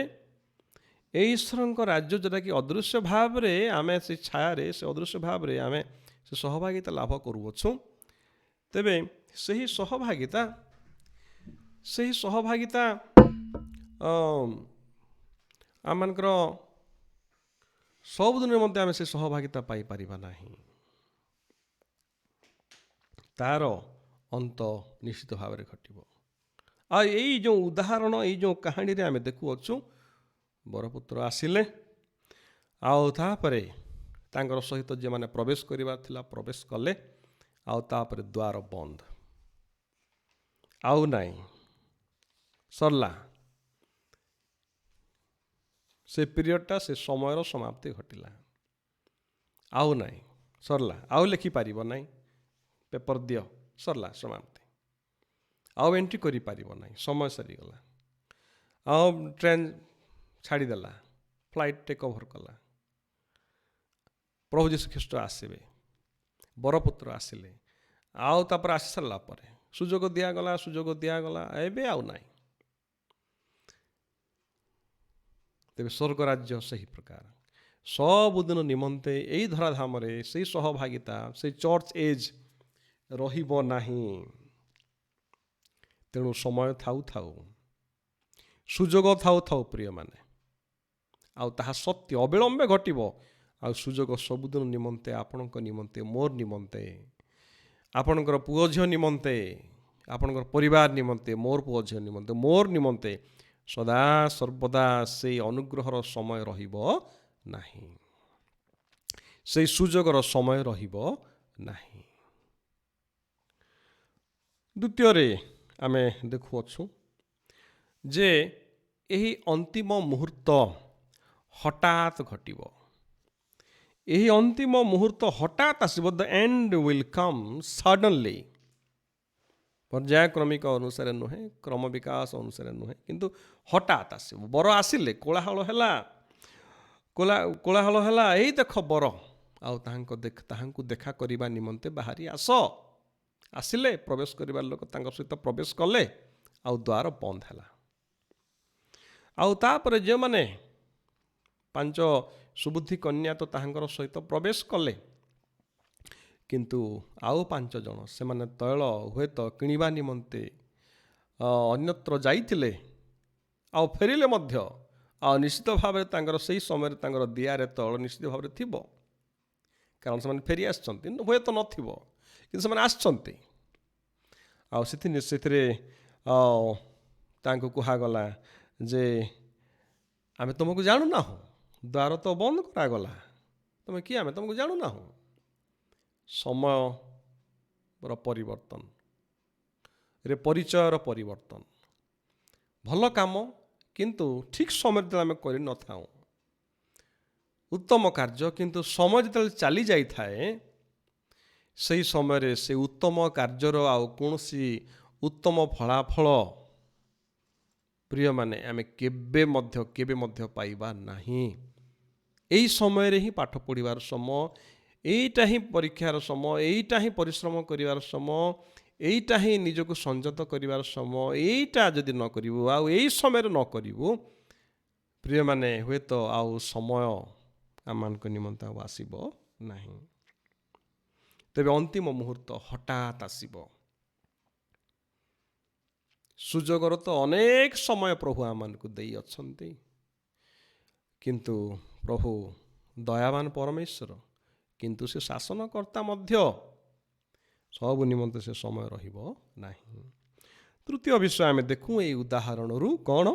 ଏଇ ଈଶ୍ୱରଙ୍କ ରାଜ୍ୟ ଯେଉଁଟାକି ଅଦୃଶ୍ୟ ଭାବରେ ଆମେ ସେ ଛାୟାରେ, ସେ ଅଦୃଶ୍ୟ ଭାବରେ ଆମେ ସେ ସହଭାଗିତା ଲାଭ କରୁଅଛୁ। ତେବେ ସେହି ସହଭାଗିତା ଆମମାନଙ୍କର ସବୁଦିନ ମଧ୍ୟ ଆମେ ସେ ସହଭାଗିତା ପାଇପାରିବା ନାହିଁ। ତାର ଅନ୍ତ ନିଶ୍ଚିତ ଭାବରେ ଘଟିବ। ଆଉ ଏଇ ଯେଉଁ ଉଦାହରଣ, ଏଇ ଯେଉଁ କାହାଣୀରେ ଆମେ ଦେଖୁଅଛୁ, ବରପୁତ୍ର ଆସିଲେ, ଆଉ ତାପରେ ତାଙ୍କର ସହିତ ଯେଉଁମାନେ ପ୍ରବେଶ କରିବାର ଥିଲା ପ୍ରବେଶ କଲେ, ଆଉ ତାପରେ ଦ୍ୱାର ବନ୍ଦ, ଆଉ ନାହିଁ, ସରିଲା। ସେ ପିରିୟଡ଼ଟା, ସେ ସମୟର ସମାପ୍ତି ଘଟିଲା। ଆଉ ନାହିଁ, ସରିଲା। ଆଉ ଲେଖିପାରିବ ନାହିଁ, ପେପର ଦିଅ, ସରିଲା, ସମାପ୍ତି। ଆଉ ଏଣ୍ଟ୍ରି କରିପାରିବ ନାହିଁ, ସମୟ ସରିଗଲା। ଆଉ ଟ୍ରେନ୍ ଛାଡ଼ିଦେଲା, ଫ୍ଲାଇଟ୍ ଟେକ୍ ଓଭର କଲା। ପ୍ରଭୁ ଯୀଶୁ ଖ୍ରୀଷ୍ଟ ଆସିବେ, ବରପୁତ୍ର ଆସିଲେ, ଆଉ ତାପରେ ଆସି ସାରିଲା ପରେ ସୁଯୋଗ ଦିଆଗଲା, ଏବେ ଆଉ ନାହିଁ। ତେବେ ସ୍ୱର୍ଗ ରାଜ୍ୟ ସେହି ପ୍ରକାର ସବୁଦିନ ନିମନ୍ତେ ଏଇ ଧରାଧାମରେ ସେଇ ସହଭାଗିତା, ସେଇ ଚର୍ଚ୍ଚ ଏଜ୍ ରହିବ ନାହିଁ। ତେଣୁ ସମୟ ଥାଉ, ସୁଯୋଗ ଥାଉ ପ୍ରିୟମାନେ, ଆଉ ତାହା ସତ୍ୟ ଅବିଳମ୍ବେ ଘଟିବ। ଆଉ ସୁଯୋଗ ସବୁଦିନ ନିମନ୍ତେ, ଆପଣଙ୍କ ନିମନ୍ତେ, ମୋର ନିମନ୍ତେ, ଆପଣଙ୍କର ପୁଅ ଝିଅ ନିମନ୍ତେ, ଆପଣଙ୍କର ପରିବାର ନିମନ୍ତେ, ମୋର ପୁଅ ଝିଅ ନିମନ୍ତେ, ମୋର ନିମନ୍ତେ ସଦା ସର୍ବଦା ସେଇ ଅନୁଗ୍ରହର ସମୟ ରହିବ ନାହିଁ, ସେଇ ସୁଯୋଗର ସମୟ ରହିବ ନାହିଁ। ଦ୍ୱିତୀୟରେ ଆମେ ଦେଖୁଅଛୁ ଯେ ଏହି ଅନ୍ତିମ ମୁହୂର୍ତ୍ତ ହଠାତ୍ ଘଟିବ। ଏହି ଅନ୍ତିମ ମୁହୂର୍ତ୍ତ ହଠାତ୍ ଆସିବ। The end will come suddenly. ପର୍ଯ୍ୟାୟକ୍ରମିକ ଅନୁସାରେ ନୁହେଁ, କ୍ରମ ବିକାଶ ଅନୁସାରେ ନୁହେଁ, କିନ୍ତୁ ହଠାତ୍ ଆସିବ। ବର ଆସିଲେ, କୋଳାହଳ ହେଲା, ଏଇ ଦେଖ ବର, ଆଉ ତାହାଙ୍କୁ ଦେଖା କରିବା ନିମନ୍ତେ ବାହାରି ଆସ। ଆସିଲେ, ପ୍ରବେଶ କରିବାର ଲୋକ ତାଙ୍କ ସହିତ ପ୍ରବେଶ କଲେ, ଆଉ ଦ୍ୱାର ବନ୍ଦ ହେଲା। ଆଉ ତାପରେ ଯେଉଁମାନେ 5 ସୁବୁଦ୍ଧି କନ୍ୟା ତ ତାହାଙ୍କର ସହିତ ପ୍ରବେଶ କଲେ, କିନ୍ତୁ ଆଉ 5 ଜଣ ସେମାନେ ତୈଳ ହୁଏତ କିଣିବା ନିମନ୍ତେ ଅନ୍ୟତ୍ର ଯାଇଥିଲେ, ଆଉ ଫେରିଲେ ମଧ୍ୟ, ଆଉ ନିଶ୍ଚିତ ଭାବରେ ତାଙ୍କର ସେହି ସମୟରେ ତାଙ୍କର ଦିଆରେ ତୈଳ ନିଶ୍ଚିତ ଭାବରେ ଥିବ, କାରଣ ସେମାନେ ଫେରି ଆସିଛନ୍ତି। ହୁଏତ ନଥିବ, କିନ୍ତୁ ସେମାନେ ଆସିଛନ୍ତି। ଆଉ ସେଥିରେ ତାଙ୍କୁ କୁହାଗଲା ଯେ ଆମେ ତୁମକୁ ଜାଣୁନାହୁଁ, ଦ୍ୱାର ତ ବନ୍ଦ କରାଗଲା, ତୁମେ କିଏ? ଆମେ ତୁମକୁ ଜାଣୁନାହୁଁ। ସମୟର ପରିବର୍ତ୍ତନ, ପରିଚୟର ପରିବର୍ତ୍ତନ। ଭଲ କାମ, କିନ୍ତୁ ଠିକ୍ ସମୟରେ ଯେତେବେଳେ ଆମେ କରିନଥାଉ, ଉତ୍ତମ କାର୍ଯ୍ୟ, କିନ୍ତୁ ସମୟ ଯେତେବେଳେ ଚାଲି ଯାଇଥାଏ, ସେହି ସମୟରେ ସେ ଉତ୍ତମ କାର୍ଯ୍ୟର ଆଉ କୌଣସି ଉତ୍ତମ ଫଳାଫଳ ପ୍ରିୟମାନେ ଆମେ କେବେ ମଧ୍ୟ ପାଇବା ନାହିଁ। ଏହି ସମୟରେ ହିଁ ପାଠ ପଢ଼ିବାର ସମୟ, ଏଇଟା ହିଁ ପରୀକ୍ଷାର ସମୟ, ଏଇଟା ହିଁ ପରିଶ୍ରମ କରିବାର ସମୟ, ଏଇଟା ହିଁ ନିଜକୁ ସଂଯତ କରିବାର ସମୟ। ଏଇଟା ଯଦି ନ କରିବୁ, ଆଉ ଏଇ ସମୟରେ ନ କରିବୁ, ପ୍ରିୟମାନେ ହୁଏତ ଆଉ ସମୟ ଆମମାନଙ୍କ ନିମନ୍ତେ ଆଉ ଆସିବ ନାହିଁ। ତେବେ ଅନ୍ତିମ ମୁହୂର୍ତ୍ତ ହଠାତ୍ ଆସିବ। ସୁଯୋଗର ତ ଅନେକ ସମୟ ପ୍ରଭୁ ଆମମାନଙ୍କୁ ଦେଇଅଛନ୍ତି, କିନ୍ତୁ ପ୍ରଭୁ ଦୟାବାନ ପରମେଶ୍ୱର, କିନ୍ତୁ ସେ ଶାସନକର୍ତ୍ତା ମଧ୍ୟ। ସବୁ ନିମନ୍ତେ ସେ ସମୟ ରହିବ ନାହିଁ। ତୃତୀୟ ବିଷୟ ଆମେ ଦେଖୁ ଏହି ଉଦାହରଣରୁ କ'ଣ,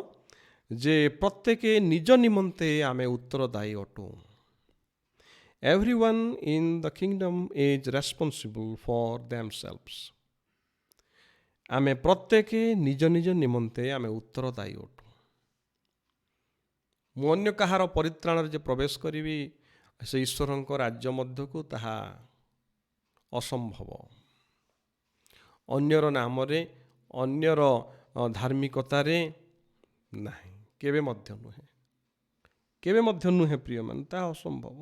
ଯେ ପ୍ରତ୍ୟେକ ନିଜ ନିମନ୍ତେ ଆମେ ଉତ୍ତରଦାୟୀ ଅଟୁ। Everyone in the kingdom is responsible for themselves. ଆମେ ପ୍ରତ୍ୟେକ ନିଜ ନିଜ ନିମନ୍ତେ ଆମେ ଉତ୍ତରଦାୟୀ ଅଟୁ। ମୁଁ ଅନ୍ୟ କାହାର ପରିତ୍ରାଣରେ ଯେ ପ୍ରବେଶ କରିବି ସେ ଈଶ୍ୱରଙ୍କ ରାଜ୍ୟ ମଧ୍ୟକୁ, ତାହା ଅସମ୍ଭବ। ଅନ୍ୟର ନାମରେ, ଅନ୍ୟର ଧାର୍ମିକତାରେ ନାହିଁ, କେବେ ମଧ୍ୟ ନୁହେଁ ପ୍ରିୟମାନେ, ତାହା ଅସମ୍ଭବ।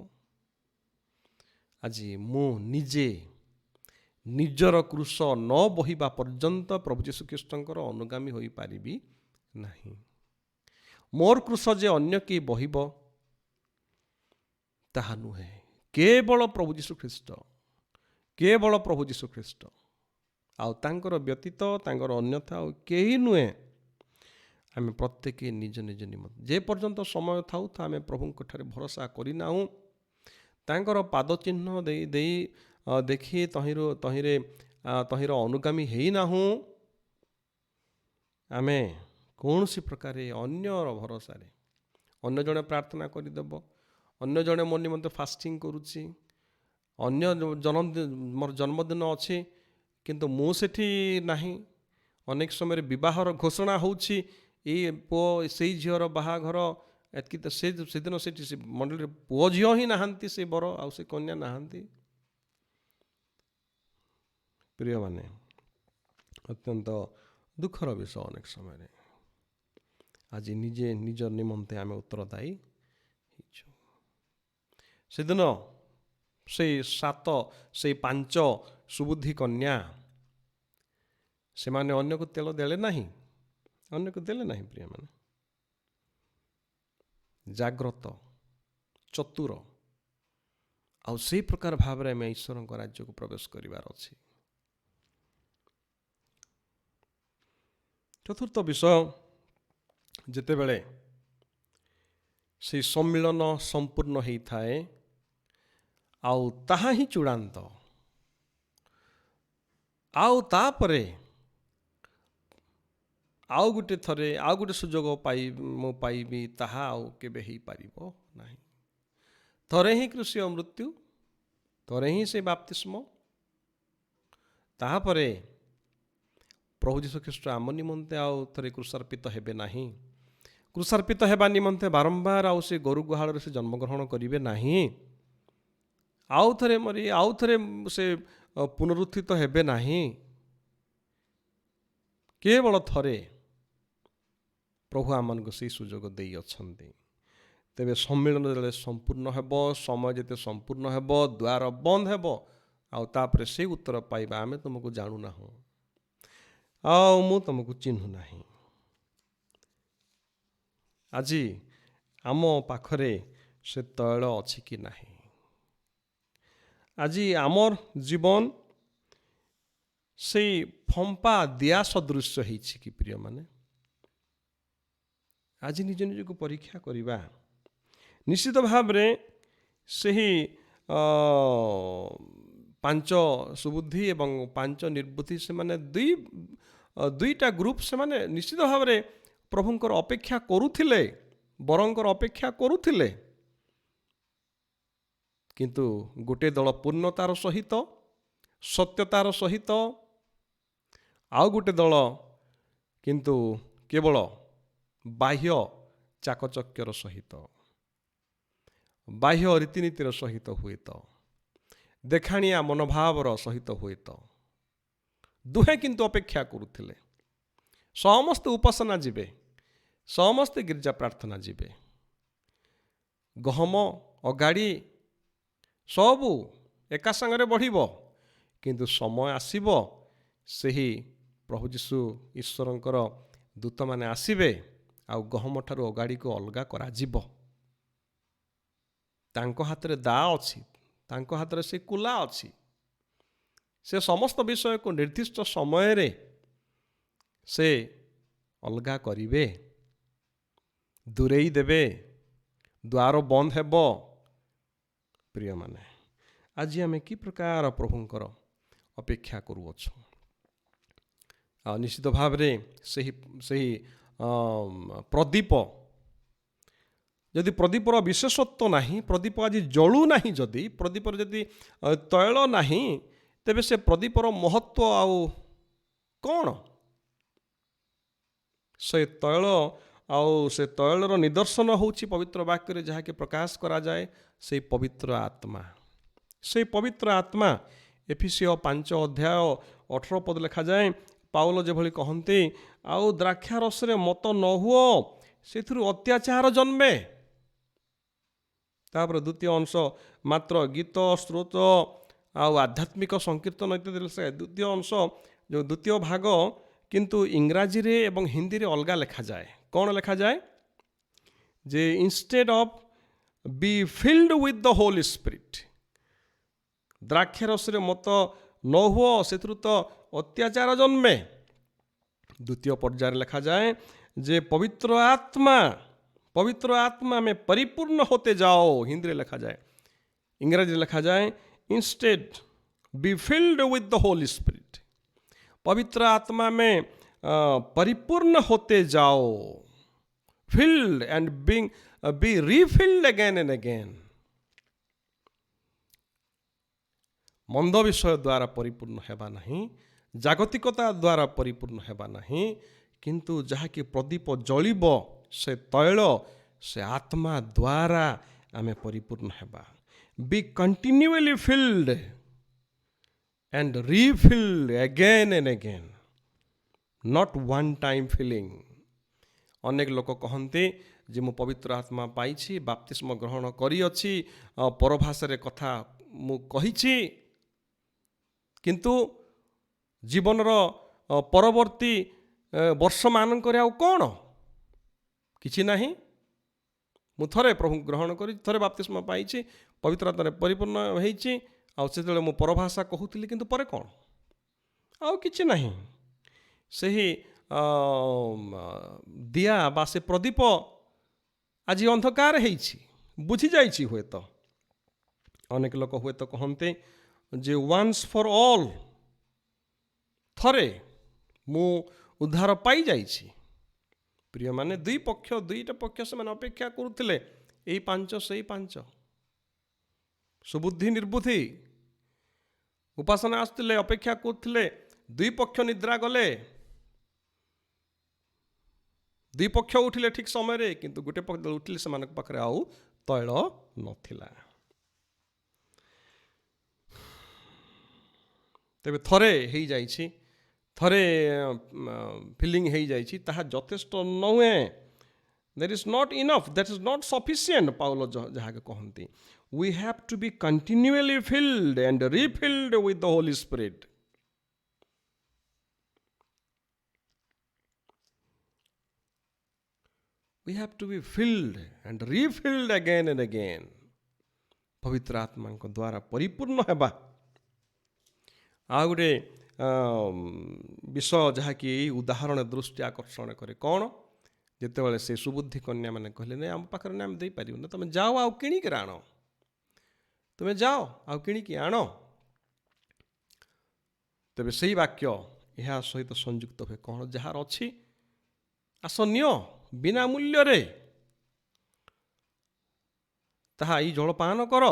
ଆଜି ମୁଁ ନିଜେ ନିଜର କୃଶ ନ ବହିବା ପର୍ଯ୍ୟନ୍ତ ପ୍ରଭୁ ଯୀଶୁଖ୍ରୀଷ୍ଟଙ୍କର ଅନୁଗାମୀ ହୋଇପାରିବି ନାହିଁ। ମୋର କୃଶ ଯେ ଅନ୍ୟ କେହି ବହିବ ତାହା ନୁହେଁ, କେବଳ ପ୍ରଭୁ ଯୀଶୁଖ୍ରୀଷ୍ଟ, ଆଉ ତାଙ୍କର ବ୍ୟତୀତ, ତାଙ୍କର ଅନ୍ୟଥା ଆଉ କେହି ନୁହେଁ। ଆମେ ପ୍ରତ୍ୟେକ ନିଜ ନିମନ୍ତେ ଯେ ପର୍ଯ୍ୟନ୍ତ ସମୟ ଥାଉ ଆମେ ପ୍ରଭୁଙ୍କ ଠାରେ ଭରସା କରିନାହୁଁ, ତାଙ୍କର ପାଦ ଚିହ୍ନ ଦେଖି ତହିଁର ଅନୁଗାମୀ ହେଇନାହୁଁ, ଆମେ କୌଣସି ପ୍ରକାର ଅନ୍ୟର ଭରସାରେ, ଅନ୍ୟ ଜଣେ ପ୍ରାର୍ଥନା କରିଦେବ, ଅନ୍ୟ ଜଣେ ମୋ ନିମନ୍ତେ ଫାଷ୍ଟିଂ କରୁଛି, ଅନ୍ୟ ମୋର ଜନ୍ମଦିନ ଅଛି କିନ୍ତୁ ମୁଁ ସେଠି ନାହିଁ, ଅନେକ ସମୟରେ ବିବାହର ଘୋଷଣା ହେଉଛି, ଏଇ ପୁଅ ସେଇ ଝିଅର ବାହାଘର, ଏତିକି ତ ସେଦିନ ସେଠି ସେ ମଣ୍ଡଳୀରେ ପୁଅ ଝିଅ ହିଁ ନାହାନ୍ତି, ସେ ବର ଆଉ ସେ କନ୍ୟା ନାହାନ୍ତି। ପ୍ରିୟମାନେ, ଅତ୍ୟନ୍ତ ଦୁଃଖର ବିଷୟ ଅନେକ ସମୟରେ। ଆଜି ନିଜେ ନିଜ ନିମନ୍ତେ ଆମେ ଉତ୍ତରଦାୟୀ ହେଇଛୁ। ସେଦିନ ସେଇ 5 ସୁବୁଦ୍ଧି କନ୍ୟା, ସେମାନେ ଅନ୍ୟକୁ ତେଲ ଦେଲେ ନାହିଁ ପ୍ରିୟମାନେ। ଜାଗ୍ରତ, ଚତୁର, ଆଉ ସେଇ ପ୍ରକାର ଭାବରେ ଆମେ ଈଶ୍ୱରଙ୍କ ରାଜ୍ୟକୁ ପ୍ରବେଶ କରିବାର ଅଛି। ଚତୁର୍ଥ ବିଷୟ, ଯେତେବେଳେ ସେଇ ସମ୍ମିଳନ ସମ୍ପୂର୍ଣ୍ଣ ହେଇଥାଏ, ଆଉ ତାହା ହିଁ ଚୂଡ଼ାନ୍ତ, ଆଉ ତାପରେ ଆଉ ଗୋଟେ ସୁଯୋଗ ମୁଁ ପାଇବି, ତାହା ଆଉ କେବେ ହେଇପାରିବ ନାହିଁ। ଥରେ ହିଁ କ୍ରୁଶୀୟ ମୃତ୍ୟୁ, ଥରେ ହିଁ ସେ ବାପ୍ତିସ୍ମ, ତାହାପରେ ପ୍ରଭୁ ଯୀଶୁଖ୍ରୀଷ୍ଟ ଆମ ନିମନ୍ତେ ଆଉ ଥରେ କୃଷାର୍ପିତ ହେବେ ନାହିଁ। କୃଷାର୍ପିତ ହେବା ନିମନ୍ତେ ବାରମ୍ବାର ଆଉ ସେ ଗୋରୁ ଗୁହାଳରେ ସେ ଜନ୍ମଗ୍ରହଣ କରିବେ ନାହିଁ। ଆଉ ଥରେ ମରି ଆଉ ଥରେ ସେ ପୁନରୁତ୍ଥିତ ହେବେ ନାହିଁ। କେବଳ ଥରେ ପ୍ରଭୁ ଆମମାନଙ୍କୁ ସେଇ ସୁଯୋଗ ଦେଇଅଛନ୍ତି। ତେବେ ସମ୍ମିଳନ ଯେତେବେଳେ ସମ୍ପୂର୍ଣ୍ଣ ହେବ, ସମୟ ଯେତେ ସମ୍ପୂର୍ଣ୍ଣ ହେବ, ଦ୍ୱାର ବନ୍ଦ ହେବ, ଆଉ ତାପରେ ସେଇ ଉତ୍ତର ପାଇବା, ଆମେ ତୁମକୁ ଜାଣୁନାହୁଁ, ଆଉ ମୁଁ ତୁମକୁ ଚିହ୍ନୁ ନାହିଁ। ଆଜି ଆମ ପାଖରେ ସେ ତୈଳ ଅଛି କି ନାହିଁ? ଆଜି ଆମର ଜୀବନ ସେଇ ଫମ୍ପା ଦିଆ ସଦୃଶ୍ୟ ହେଇଛି କି ପ୍ରିୟମାନେ? ଆଜି ନିଜ ନିଜକୁ ପରୀକ୍ଷା କରିବା। ନିଶ୍ଚିତ ଭାବରେ ସେହି 5 ସୁବୁଦ୍ଧି ଏବଂ 5 ନିର୍ବୁଦ୍ଧି, ସେମାନେ ଦୁଇଟା ଗ୍ରୁପ, ସେମାନେ ନିଶ୍ଚିତ ଭାବରେ ପ୍ରଭୁଙ୍କର ଅପେକ୍ଷା କରୁଥିଲେ, ବରଙ୍କର ଅପେକ୍ଷା କରୁଥିଲେ, କିନ୍ତୁ ଗୋଟିଏ ଦଳ ପୂର୍ଣ୍ଣତାର ସହିତ, ସତ୍ୟତାର ସହିତ, ଆଉ ଗୋଟେ ଦଳ କିନ୍ତୁ କେବଳ ବାହ୍ୟ ଚାକଚକ୍ୟର ସହିତ, ବାହ୍ୟ ରୀତିନୀତିର ସହିତ, ହୁଏତ ଦେଖାଣିଆ ମନୋଭାବର ସହିତ, ହୁଏତ ଦୁହେଁ କିନ୍ତୁ ଅପେକ୍ଷା କରୁଥିଲେ। ସମସ୍ତେ ଉପାସନା ଯିବେ, ସମସ୍ତେ ଗିର୍ଜା ପ୍ରାର୍ଥନା ଯିବେ। ଗହମ ଅଗାଡ଼ି ସବୁ ଏକା ସାଙ୍ଗରେ ବଢ଼ିବ, କିନ୍ତୁ ସମୟ ଆସିବ ସେହି ପ୍ରଭୁ ଯୀଶୁ ଈଶ୍ୱରଙ୍କର ଦୂତମାନେ ଆସିବେ ଆଉ ଗହମ ଠାରୁ ଅଗାଡ଼ିକୁ ଅଲଗା କରାଯିବ। ତାଙ୍କ ହାତରେ ଦା ଅଛି, ତାଙ୍କ ହାତରେ ସେ କୁଲା ଅଛି। ସେ ସମସ୍ତ ବିଷୟକୁ ନିର୍ଦ୍ଦିଷ୍ଟ ସମୟରେ ସେ ଅଲଗା କରିବେ, ଦୂରେଇ ଦେବେ, ଦ୍ୱାର ବନ୍ଦ ହେବ। ପ୍ରିୟମାନେ, ଆଜି ଆମେ କି ପ୍ରକାର ପ୍ରଭୁଙ୍କର ଅପେକ୍ଷା କରୁଅଛୁ? ଆଉ ନିଶ୍ଚିତ ଭାବରେ ସେହି ପ୍ରଦୀପ, ଯଦି ପ୍ରଦୀପର ବିଶେଷତ୍ୱ ନାହିଁ, ପ୍ରଦୀପ ଆଜି ଜଳୁ ନାହିଁ, ଯଦି ପ୍ରଦୀପର ଯଦି ତୈଳ ନାହିଁ, ତେବେ ସେ ପ୍ରଦୀପର ମହତ୍ଵ ଆଉ କ'ଣ? ସେ ତୈଳ ଆଉ ସେ ତୈଳର ନିଦର୍ଶନ ହେଉଛି ପବିତ୍ର ବାକ୍ୟରେ ଯାହାକି ପ୍ରକାଶ କରାଯାଏ ସେଇ ପବିତ୍ର ଆତ୍ମା। ସେଇ ପବିତ୍ର ଆତ୍ମା ଏଫେସୀୟ 5:18 ଲେଖାଯାଏ, ପାଉଲ ଯେଭଳି କହନ୍ତି, ଆଉ ଦ୍ରାକ୍ଷାରସରେ ମତ ନ ହୁଅ, ସେଥିରୁ ଅତ୍ୟାଚାର ଜନ୍ମେ। ତାପରେ ଦ୍ୱିତୀୟ ଅଂଶ ମାତ୍ର ଗୀତ, ସ୍ରୋତ ଆଉ ଆଧ୍ୟାତ୍ମିକ ସଂକୀର୍ତ୍ତନ ଇତ୍ୟାଦି। ଦ୍ୱିତୀୟ ଅଂଶ, ଯେଉଁ ଦ୍ୱିତୀୟ ଭାଗ କିନ୍ତୁ ଇଂରାଜୀରେ ଏବଂ ହିନ୍ଦୀରେ ଅଲଗା ଲେଖାଯାଏ। କ'ଣ ଲେଖାଯାଏ? ଯେ instead of be filled with the holy spirit, ଦ୍ରାକ୍ଷାରସରେ ମତ ନ ହୁଅ, ସେଥିରୁ ତ ଅତ୍ୟାଚାର ଜନ୍ମେ। ଦ୍ୱିତୀୟ ପର୍ଯ୍ୟାୟରେ ଲେଖାଯାଏ ଯେ ପବିତ୍ର ଆତ୍ମା में परिपूर्ण होते जाओ। हिंदी ଲେଖାଯାଏ, इंग्रजी ଲେଖାଯାଏ instead be filled with the holy spirit. पवित्र आत्मा में परिपूर्ण होते जाओ, filled and be refilled again and again. मंद विषय द्वारा परिपूर्ण हेबा नहीं, जागतिकता द्वारा परिपूर्ण हेबा नहीं, किंतु जहाँकि प्रदीप जलिब से तैल से आत्मा द्वारा आमे परिपूर्ण हेबा। Be continuously filled and refilled again and again, not one time filling. अनेक लोक कहते जे मु पवित्र आत्मा पाइछि, बाप्तिस्म ग्रहण करिअछि, परभाषारे कथा मु कहिछि, किंतु जीवनर परवर्ती वर्ष मानकर आउ कौन किछि नाही। मु थरे प्रभु ग्रहण करी, थरे बाप्तिस्म पाइछि, पवित्र आत्मारे परिपूर्ण होइछि, आउ सेतेबेले मु परभाषा कहूतिली, किंतु परे कौन आउ किछि नाही। सेही दिया बा से प्रदीप आज अंधकार होइछि, बुझी जाइछि। हुए तो अनेक लोक हुए तो कहते जे वन्स फॉर ऑल, थरे मु उद्धार पाई जाइछि। प्रिय माने दुईटा पक्ष से माने अपेक्षा करुथिले, एई 5 सेई 5, सुबुद्धि निर्बुद्धि उपासना आसुथिले, अपेक्षा करुथिले। दुई पक्ष निद्रा गले, दुई पक्ष उठिले ठीक समय रे, किंतु गोटे पक्ष उठिले सेमानक पाखरे आउ तैल नथिला। तेबे थरे हेई जाइछि, थरे फिलिंग हेई जाइछि, ताहा यथेष्ट नहुए। That is not enough, that is not sufficient। पाउल जहाँ के कहती, we have to be continually filled and refilled with the Holy Spirit। We have to be filled and refilled again and again। पवित्र आत्मा को द्वारा परिपूर्ण हेबा। आ गोटे विषय जहाँकि उदाहरण दृष्टि आकर्षण करे, कौन? जितेबाला से सुबुद्धि कन्या मैंने कहले नहीं, आम पाखे आम दे पार ना, तुम जाओ आउ किणिक आण, तुम्हें जाओ आउ किणिक आण। तेरे से वाक्य यह सहित संयुक्त हुए, कौन? जार अच्छी आस नियो बिना मूल्य रे, ताहा ई जलपान कर।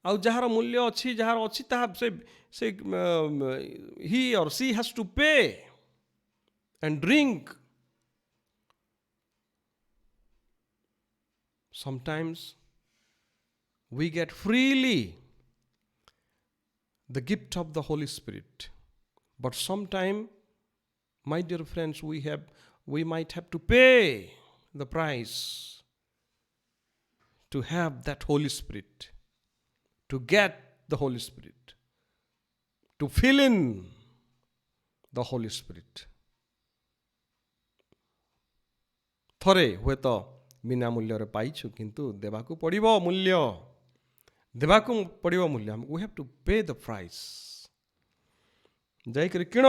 आउ जार मूल्य अच्छी, जार अच्छी ताहा से he or she has to pay and drink। Sometimes we get freely the gift of the Holy Spirit, but sometimes, my dear friends, we have we might have to pay the price to have that Holy Spirit, to get the Holy Spirit, to fill in the Holy Spirit. ଥରେ ହୁଏତ ବିନା ମୂଲ୍ୟରେ ପାଇଛୁ, କିନ୍ତୁ ଦେବାକୁ ପଡ଼ିବ ମୂଲ୍ୟ, ଦେବାକୁ ପଡ଼ିବ ମୂଲ୍ୟ। we have to pay the price. ଯାଇକରି କିଣ।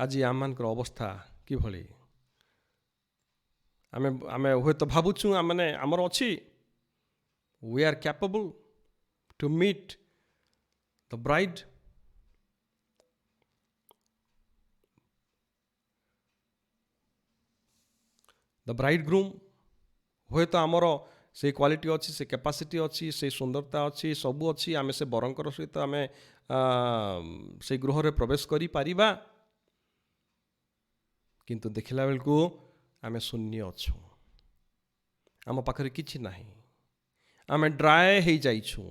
ଆଜି ଆମମାନଙ୍କର ଅବସ୍ଥା କିଭଳି? ଆମେ ହୁଏତ ଭାବୁଛୁ ଆମେ ଆମର ଅଛି, we are capable to meet the bride, the bridegroom। ହୁଏତ ଆମର ସେ କ୍ୱାଲିଟି ଅଛି, ସେ କ୍ୟାପାସିଟି ଅଛି, ସେ ସୁନ୍ଦରତା ଅଛି, ସବୁ ଅଛି, ଆମେ ସେ ବରଙ୍କର ସହିତ ଆମେ ସେ ଗୃହରେ ପ୍ରବେଶ କରିପାରିବା, କିନ୍ତୁ ଦେଖିଲା ବେଳକୁ ଆମେ ଶୂନ୍ୟ ଅଛୁ, ଆମ ପାଖରେ କିଛି ନାହିଁ, ଆମେ ଡ୍ରାଏ ହେଇଯାଇଛୁ,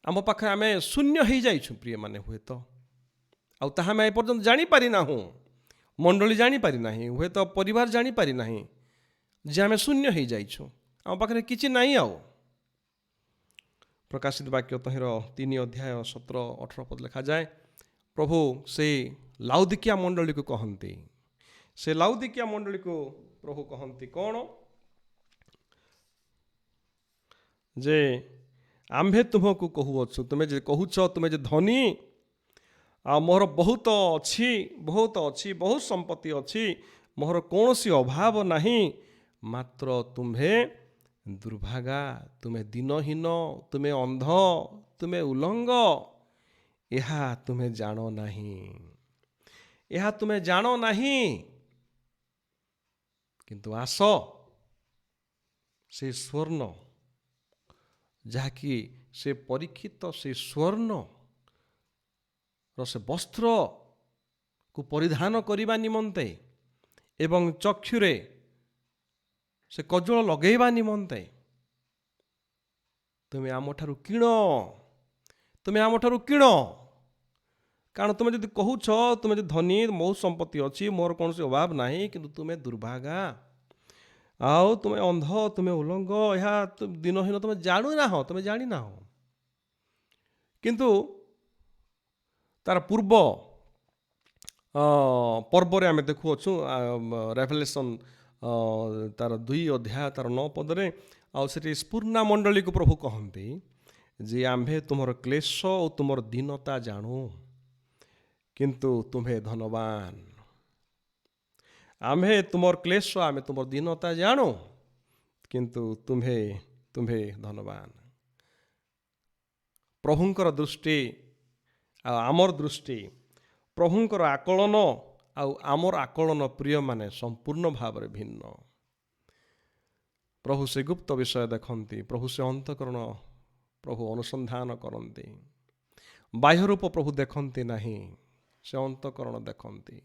ଆମ ପାଖରେ ଆମେ ଶୂନ୍ୟ ହେଇଯାଇଛୁ ପ୍ରିୟମାନେ। ହୁଏତ ଆଉ ତାହା ଆମେ ଏପର୍ଯ୍ୟନ୍ତ ଜାଣିପାରି ନାହୁଁ, ମଣ୍ଡଳୀ ଜାଣିପାରି ନାହିଁ, ହୁଏତ ପରିବାର ଜାଣିପାରି ନାହିଁ ଯେ ଆମେ ଶୂନ୍ୟ ହେଇଯାଇଛୁ, ଆମ ପାଖରେ କିଛି ନାହିଁ। ଆଉ ପ୍ରକାଶିତ ବାକ୍ୟ ତହିଁର 3 ଅଧ୍ୟାୟ 17-18 ପଦ ଲେଖାଯାଏ, ପ୍ରଭୁ ସେ ଲାଉଦିକିଆ ମଣ୍ଡଳୀକୁ କହନ୍ତି, ସେ ଲାଉଦିକିଆ ମଣ୍ଡଳୀକୁ ପ୍ରଭୁ କହନ୍ତି କ'ଣ? ଯେ ଆମ୍ଭେ ତୁମକୁ କହୁଅଛୁ, ତୁମେ ଯେ କହୁଛ ତୁମେ ଯେ ଧନୀ, ଆଉ ମୋର ବହୁତ ଅଛି, ବହୁତ ସମ୍ପତ୍ତି ଅଛି, ମୋର କୌଣସି ଅଭାବ ନାହିଁ, ମାତ୍ର ତୁମ୍ଭେ ଦୁର୍ଭାଗା, ତୁମେ ଦିନହୀନ, ତୁମେ ଅନ୍ଧ, ତୁମେ ଉଲଙ୍ଗ, ଏହା ତୁମେ ଜାଣ ନାହିଁ, ଏହା ତୁମେ ଜାଣ ନାହିଁ। କିନ୍ତୁ ଆସ, ସେ ସ୍ୱର୍ଣ୍ଣ ଯାହାକି ସେ ପରୀକ୍ଷିତ, ସେ ସ୍ୱର୍ଣ୍ଣ ସେ ବସ୍ତ୍ରକୁ ପରିଧାନ କରିବା ନିମନ୍ତେ ଏବଂ ଚକ୍ଷୁରେ ସେ କଜଳ ଲଗେଇବା ନିମନ୍ତେ ତୁମେ ଆମଠାରୁ କିଣ, ତୁମେ ଆମଠାରୁ କିଣ। କାରଣ ତୁମେ ଯଦି କହୁଛ ତୁମେ ଯଦି ଧନୀ, ବହୁତ ସମ୍ପତ୍ତି ଅଛି, ମୋର କୌଣସି ଅଭାବ ନାହିଁ, କିନ୍ତୁ ତୁମେ ଦୁର୍ଭାଗା, ଆଉ ତୁମେ ଅନ୍ଧ, ତୁମେ ଉଲଙ୍ଗ, ଏହା ଦିନହୀନ, ତୁମେ ଜାଣିନାହଁ, ତୁମେ ଜାଣିନାହଁ। କିନ୍ତୁ ତାର ପୂର୍ବ ପର୍ବରେ ଆମେ ଦେଖୁଅଛୁ ରେଭେଲେସନ୍ ତାର 2 ଅଧ୍ୟାୟ ତାର 9 ପଦରେ, ଆଉ ସେଠି ସ୍ପୁର୍ଣ୍ଣା ମଣ୍ଡଳୀକୁ ପ୍ରଭୁ କହନ୍ତି ଯେ ଆମ୍ଭେ ତୁମର କ୍ଲେଶ ଓ ତୁମର ଦୀନତା ଜାଣୁ, କିନ୍ତୁ ତୁମ୍ଭେ ଧନବାନ। ଆମ୍ଭେ ତୁମର କ୍ଲେଶ, ଆମେ ତୁମର ଦୀନତା ଜାଣୁ, କିନ୍ତୁ ତୁମ୍ଭେ ଧନବାନ। ପ୍ରଭୁଙ୍କର ଦୃଷ୍ଟି ଆଉ ଆମର ଦୃଷ୍ଟି, ପ୍ରଭୁଙ୍କର ଆକଳନ ଆଉ ଆମର ଆକଳନ ପ୍ରିୟମାନେ ସମ୍ପୂର୍ଣ୍ଣ ଭାବରେ ଭିନ୍ନ। ପ୍ରଭୁ ସେ ଗୁପ୍ତ ବିଷୟ ଦେଖନ୍ତି, ପ୍ରଭୁ ସେ ଅନ୍ତଃକରଣ ପ୍ରଭୁ ଅନୁସନ୍ଧାନ କରନ୍ତି, ବାହ୍ୟ ରୂପ ପ୍ରଭୁ ଦେଖନ୍ତି ନାହିଁ, ସେ ଅନ୍ତଃକରଣ ଦେଖନ୍ତି।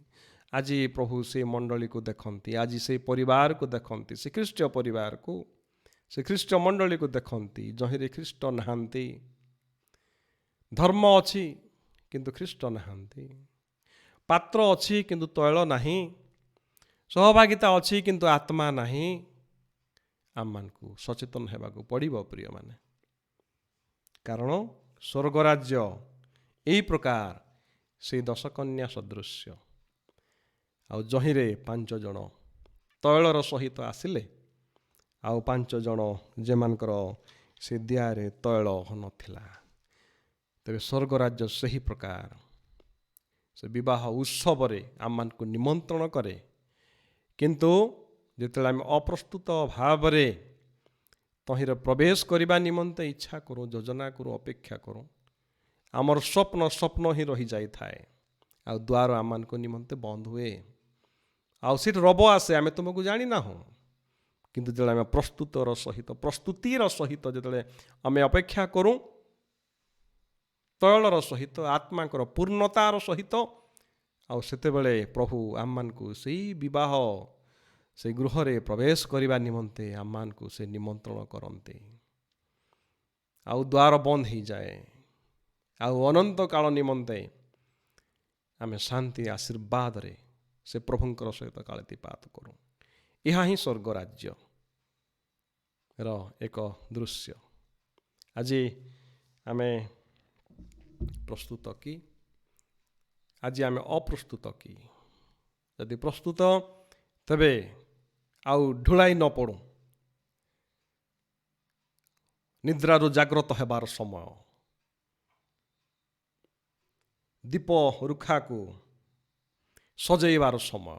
ଆଜି ପ୍ରଭୁ ସେ ମଣ୍ଡଳୀକୁ ଦେଖନ୍ତି, ଆଜି ସେ ପରିବାରକୁ ଦେଖନ୍ତି, ସେ ଖ୍ରୀଷ୍ଟୀୟ ପରିବାରକୁ, ସେ ଖ୍ରୀଷ୍ଟୀୟ ମଣ୍ଡଳୀକୁ ଦେଖନ୍ତି, ଯହିଁରେ ଖ୍ରୀଷ୍ଟ ନାହାନ୍ତି। ଧର୍ମ ଅଛି କିନ୍ତୁ ଖ୍ରୀଷ୍ଟ ନାହାନ୍ତି, ପାତ୍ର ଅଛି କିନ୍ତୁ ତୈଳ ନାହିଁ, ସହଭାଗିତା ଅଛି କିନ୍ତୁ ଆତ୍ମା ନାହିଁ। ଆମମାନଙ୍କୁ ସଚେତନ ହେବାକୁ ପଡ଼ିବ ପ୍ରିୟମାନେ, କାରଣ ସ୍ୱର୍ଗରାଜ୍ୟ ଏହି ପ୍ରକାର ସେଇ 10 କନ୍ୟା ସଦୃଶ୍ୟ, ଆଉ ଯହିଁରେ 5 ଜଣ ତୈଳର ସହିତ ଆସିଲେ, ଆଉ 5 ଜଣ ଯେମାନଙ୍କର ସେ ଦିଆରେ ତୈଳ ନଥିଲା। ତେବେ ସ୍ୱର୍ଗରାଜ୍ୟ ସେହି ପ୍ରକାର ସେ ବିବାହ ଉତ୍ସବରେ ଆମମାନଙ୍କୁ ନିମନ୍ତ୍ରଣ କରେ, କିନ୍ତୁ ଯେତେବେଳେ ଆମେ ଅପ୍ରସ୍ତୁତ ଭାବରେ ତହିଁରେ ପ୍ରବେଶ କରିବା ନିମନ୍ତେ ଇଚ୍ଛା କରୁ, ଯୋଜନା କରୁ, ଅପେକ୍ଷା କରୁ, ଆମର ସ୍ୱପ୍ନ ହିଁ ରହିଯାଇଥାଏ, ଆଉ ଦ୍ୱାର ଆମମାନଙ୍କ ନିମନ୍ତେ ବନ୍ଦ ହୁଏ, ଆଉ ସେଠି ରବ ଆସେ, ଆମେ ତୁମକୁ ଜାଣିନାହୁଁ। କିନ୍ତୁ ଯେତେବେଳେ ଆମେ ପ୍ରସ୍ତୁତିର ସହିତ ଯେତେବେଳେ ଆମେ ଅପେକ୍ଷା କରୁ, ତୈଳର ସହିତ, ଆତ୍ମାଙ୍କର ପୂର୍ଣ୍ଣତାର ସହିତ, ଆଉ ସେତେବେଳେ ପ୍ରଭୁ ଆମମାନଙ୍କୁ ସେଇ ବିବାହ, ସେଇ ଗୃହରେ ପ୍ରବେଶ କରିବା ନିମନ୍ତେ ଆମମାନଙ୍କୁ ସେ ନିମନ୍ତ୍ରଣ କରନ୍ତି, ଆଉ ଦ୍ୱାର ବନ୍ଦ ହେଇଯାଏ, ଆଉ ଅନନ୍ତ କାଳ ନିମନ୍ତେ ଆମେ ଶାନ୍ତି ଆଶୀର୍ବାଦରେ ସେ ପ୍ରଭୁଙ୍କର ସହିତ କାଳାତିପାତ କରୁ। ଏହା ହିଁ ସ୍ୱର୍ଗ ରାଜ୍ୟର ଏକ ଦୃଶ୍ୟ। ଆଜି ଆମେ ପ୍ରସ୍ତୁତ କି? ଆଜି ଆମେ ଅପ୍ରସ୍ତୁତ କି? ଯଦି ପ୍ରସ୍ତୁତ, ତେବେ ଆଉ ଢୁଳାଇ ନ ପଡ଼ୁ। ନିଦ୍ରାରୁ ଜାଗ୍ରତ ହେବାର ସମୟ, ଦୀପ ରୁଖାକୁ ସଜେଇବାର ସମୟ,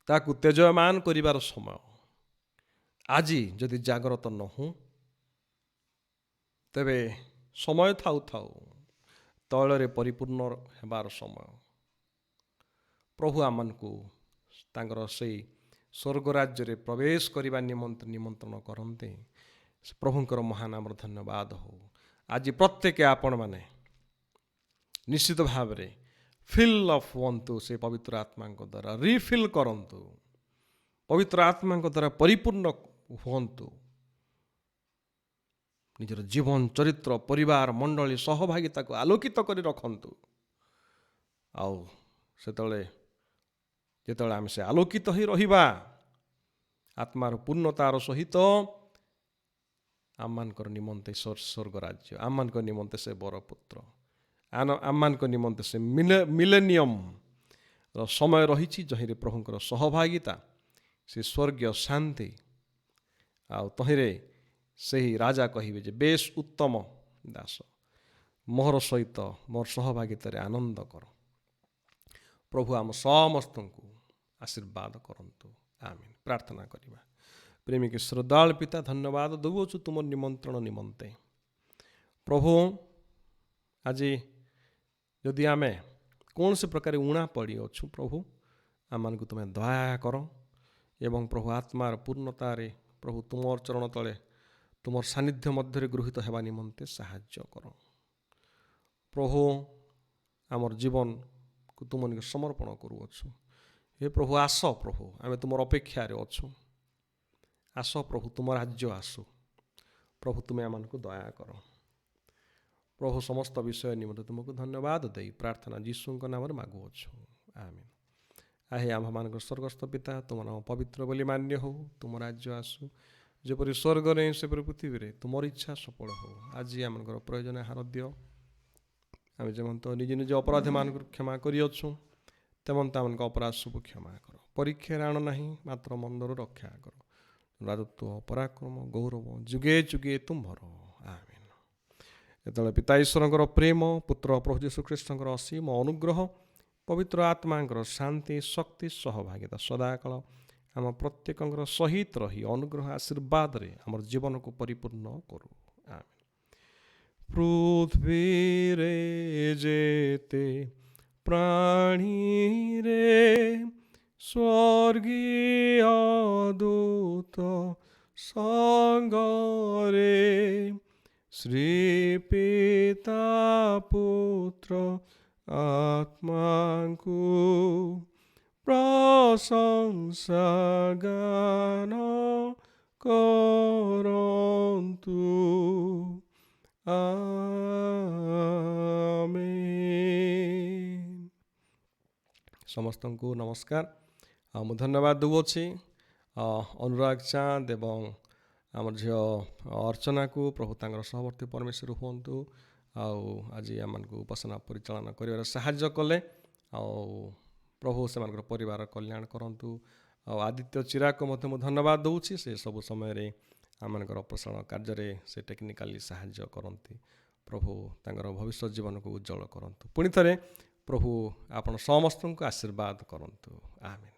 ତାକୁ ତେଜମାନ କରିବାର ସମୟ। ଆଜି ଯଦି ଜାଗ୍ରତ ନ ହଉ, ତେବେ ସମୟ ଥାଉ ଥାଉ ତୈଳରେ ପରିପୂର୍ଣ୍ଣ ହେବାର ସମୟ। ପ୍ରଭୁ ଆମମାନଙ୍କୁ ତାଙ୍କର ସେଇ ସ୍ୱର୍ଗ ରାଜ୍ୟରେ ପ୍ରବେଶ କରିବା ନିମନ୍ତେ ନିମନ୍ତ୍ରଣ କରନ୍ତି। ପ୍ରଭୁଙ୍କର ମହାନାମର ଧନ୍ୟବାଦ ହଉ। ଆଜି ପ୍ରତ୍ୟେକ ଆପଣମାନେ ନିଶ୍ଚିତ ଭାବରେ ଫିଲ୍ ଅଫ୍ ହୁଅନ୍ତୁ ସେ ପବିତ୍ର ଆତ୍ମାଙ୍କ ଦ୍ୱାରା, ରିଫିଲ୍ କରନ୍ତୁ, ପବିତ୍ର ଆତ୍ମାଙ୍କ ଦ୍ୱାରା ପରିପୂର୍ଣ୍ଣ ହୁଅନ୍ତୁ। ନିଜର ଜୀବନ ଚରିତ୍ର, ପରିବାର, ମଣ୍ଡଳୀ, ସହଭାଗିତାକୁ ଆଲୋକିତ କରି ରଖନ୍ତୁ। ଆଉ ଯେତେବେଳେ ଆମେ ସେ ଆଲୋକିତ ହୋଇ ରହିବା, ଆତ୍ମାର ପୂର୍ଣ୍ଣତାର ସହିତ ଆମମାନଙ୍କର ନିମନ୍ତେ ସ୍ୱର୍ଗ ରାଜ୍ୟ, ଆମମାନଙ୍କ ନିମନ୍ତେ ସେ ବରପୁତ୍ର, ଆମମାନଙ୍କ ନିମନ୍ତେ ସେ ମିଲେନିୟମର ସମୟ ରହିଛି, ଯହିଁରେ ପ୍ରଭୁଙ୍କର ସହଭାଗିତା, ସେ ସ୍ୱର୍ଗୀୟ ଶାନ୍ତି। ଆଉ ତହିଁରେ ସେହି ରାଜା କହିବେ ଯେ, ବେଶ ଉତ୍ତମ ଦାସ, ମୋହର ସହିତ ମୋର ସହଭାଗିତାରେ ଆନନ୍ଦ କର। ପ୍ରଭୁ ଆମ ସମସ୍ତଙ୍କୁ ଆଶୀର୍ବାଦ କରନ୍ତୁ। ଆମିନ୍। ପ୍ରାର୍ଥନା କରିବା। ପ୍ରେମିକ ଶ୍ରଦ୍ଧାଳ ପିତା, ଧନ୍ୟବାଦ ଦେଉଛୁ ତୁମ ନିମନ୍ତ୍ରଣ ନିମନ୍ତେ। ପ୍ରଭୁ, ଆଜି ଯଦି ଆମେ କୌଣସି ପ୍ରକାର ଉଣା ପଡ଼ିଅଛୁ, ପ୍ରଭୁ ଆମମାନଙ୍କୁ ତୁମେ ଦୟା କର ଏବଂ ପ୍ରଭୁ ଆତ୍ମାର ପୂର୍ଣ୍ଣତାରେ ପ୍ରଭୁ ତୁମର ଚରଣ ତଳେ ତୁମର ସାନ୍ନିଧ୍ୟ ମଧ୍ୟରେ ଗୃହୀତ ହେବା ନିମନ୍ତେ ସାହାଯ୍ୟ କର। ପ୍ରଭୁ, ଆମର ଜୀବନକୁ ତୁମ ନିକଟ ସମର୍ପଣ କରୁଅଛୁ। ହେ ପ୍ରଭୁ, ଆସ ପ୍ରଭୁ, ଆମେ ତୁମର ଅପେକ୍ଷାରେ ଅଛୁ। ଆସ ପ୍ରଭୁ, ତୁମ ରାଜ୍ୟ ଆସୁ। ପ୍ରଭୁ, ତୁମେ ଆମମାନଙ୍କୁ ଦୟା କର। ପ୍ରଭୁ, ସମସ୍ତ ବିଷୟ ନିମନ୍ତେ ତୁମକୁ ଧନ୍ୟବାଦ ଦେଇ ପ୍ରାର୍ଥନା ଯୀଶୁଙ୍କ ନାମରେ ମାଗୁଅଛୁ। ଆମିନ୍। ଆହେ ଆମ୍ଭମାନଙ୍କର ସ୍ୱର୍ଗସ୍ଥ ପିତା, ତୁମ ନାମ ପବିତ୍ର ବୋଲି ମାନ୍ୟ ହେଉ। ତୁମ ରାଜ୍ୟ ଆସୁ, ଯେପରି ସ୍ୱର୍ଗରେ ସେପରି ପୃଥିବୀରେ ତୁମର ଇଚ୍ଛା ସଫଳ ହେଉ। ଆଜି ଆମଙ୍କର ପ୍ରয়োଜନ ହାର ଦିଅ। ଆମେ ଯେମନ୍ତ ନିଜ ନିଜ ଅପରାଧୀମାନଙ୍କୁ କ୍ଷମା କରିଅଛୁ, ତେମନ୍ତ ଆମମାନଙ୍କ ଅପରାଧ ସବୁ କ୍ଷମା କର। ପରୀକ୍ଷାରେ ଆଣ ନାହିଁ, ମାତ୍ର ମନ୍ଦରୁ ରକ୍ଷା କର। ରାଜତ୍ୱ, ପରାକ୍ରମ, ଗୌରବ ଯୁଗେ ଯୁଗେ ତୁମ୍ଭର। ଆମିନ୍। ଯେତେବେଳେ ପିତା ଈଶ୍ୱରଙ୍କର ପ୍ରେମ, ପୁତ୍ର ପ୍ରଭୁ ଯୀଶୁଖ୍ରୀଷ୍ଟଙ୍କର ଅସୀମ ଅନୁଗ୍ରହ, ପବିତ୍ର ଆତ୍ମାଙ୍କର ଶାନ୍ତି, ଶକ୍ତି, ସହଭାଗିତା ସଦାକାଳ ଆମ ପ୍ରତ୍ୟେକଙ୍କର ସହିତ ରହି ଅନୁଗ୍ରହ ଆଶୀର୍ବାଦରେ ଆମର ଜୀବନକୁ ପରିପୂର୍ଣ୍ଣ କରୁ। ଆମିନ୍। ପୃଥିବୀରେ ଯେତେ ପ୍ରାଣୀରେ ସ୍ୱର୍ଗୀୟ ଦୂତ ସଙ୍ଗରେ ଶ୍ରୀ ପିତା ପୁତ୍ର ଆତ୍ମାଙ୍କୁ ପ୍ରଶଂସା ଗାନ କରନ୍ତୁ। ଆମେନ୍। ସମସ୍ତଙ୍କୁ ନମସ୍କାର। ମୁଁ ଧନ୍ୟବାଦ ଦେଉଅଛି ଅନୁରାଗ ଚାନ୍ଦ ଏବଂ ଆମର ଝିଅ ଅର୍ଚ୍ଚନାକୁ। ପ୍ରଭୁ ତାଙ୍କର ସହବର୍ତ୍ତୀ ପରମେଶ୍ୱର ହୁଅନ୍ତୁ। ଆଉ ଆଜି ଆମମାନଙ୍କୁ ଉପାସନା ପରିଚାଳନା କରିବାରେ ସାହାଯ୍ୟ କଲେ। ଆଉ ପ୍ରଭୁ ସେମାନଙ୍କର ପରିବାର କଲ୍ୟାଣ କରନ୍ତୁ। ଆଉ ଆଦିତ୍ୟ ଚିରାକୁ ମଧ୍ୟ ମୁଁ ଧନ୍ୟବାଦ ଦେଉଛି। ସେ ସବୁ ସମୟରେ ଆମମାନଙ୍କର ପ୍ରସାରଣ କାର୍ଯ୍ୟରେ ସେ ଟେକ୍ନିକାଲି ସାହାଯ୍ୟ କରନ୍ତି। ପ୍ରଭୁ ତାଙ୍କର ଭବିଷ୍ୟତ ଜୀବନକୁ ଉଜ୍ଜଳ କରନ୍ତୁ। ପୁଣି ଥରେ ପ୍ରଭୁ ଆପଣ ସମସ୍ତଙ୍କୁ ଆଶୀର୍ବାଦ କରନ୍ତୁ। ଆମିନ୍।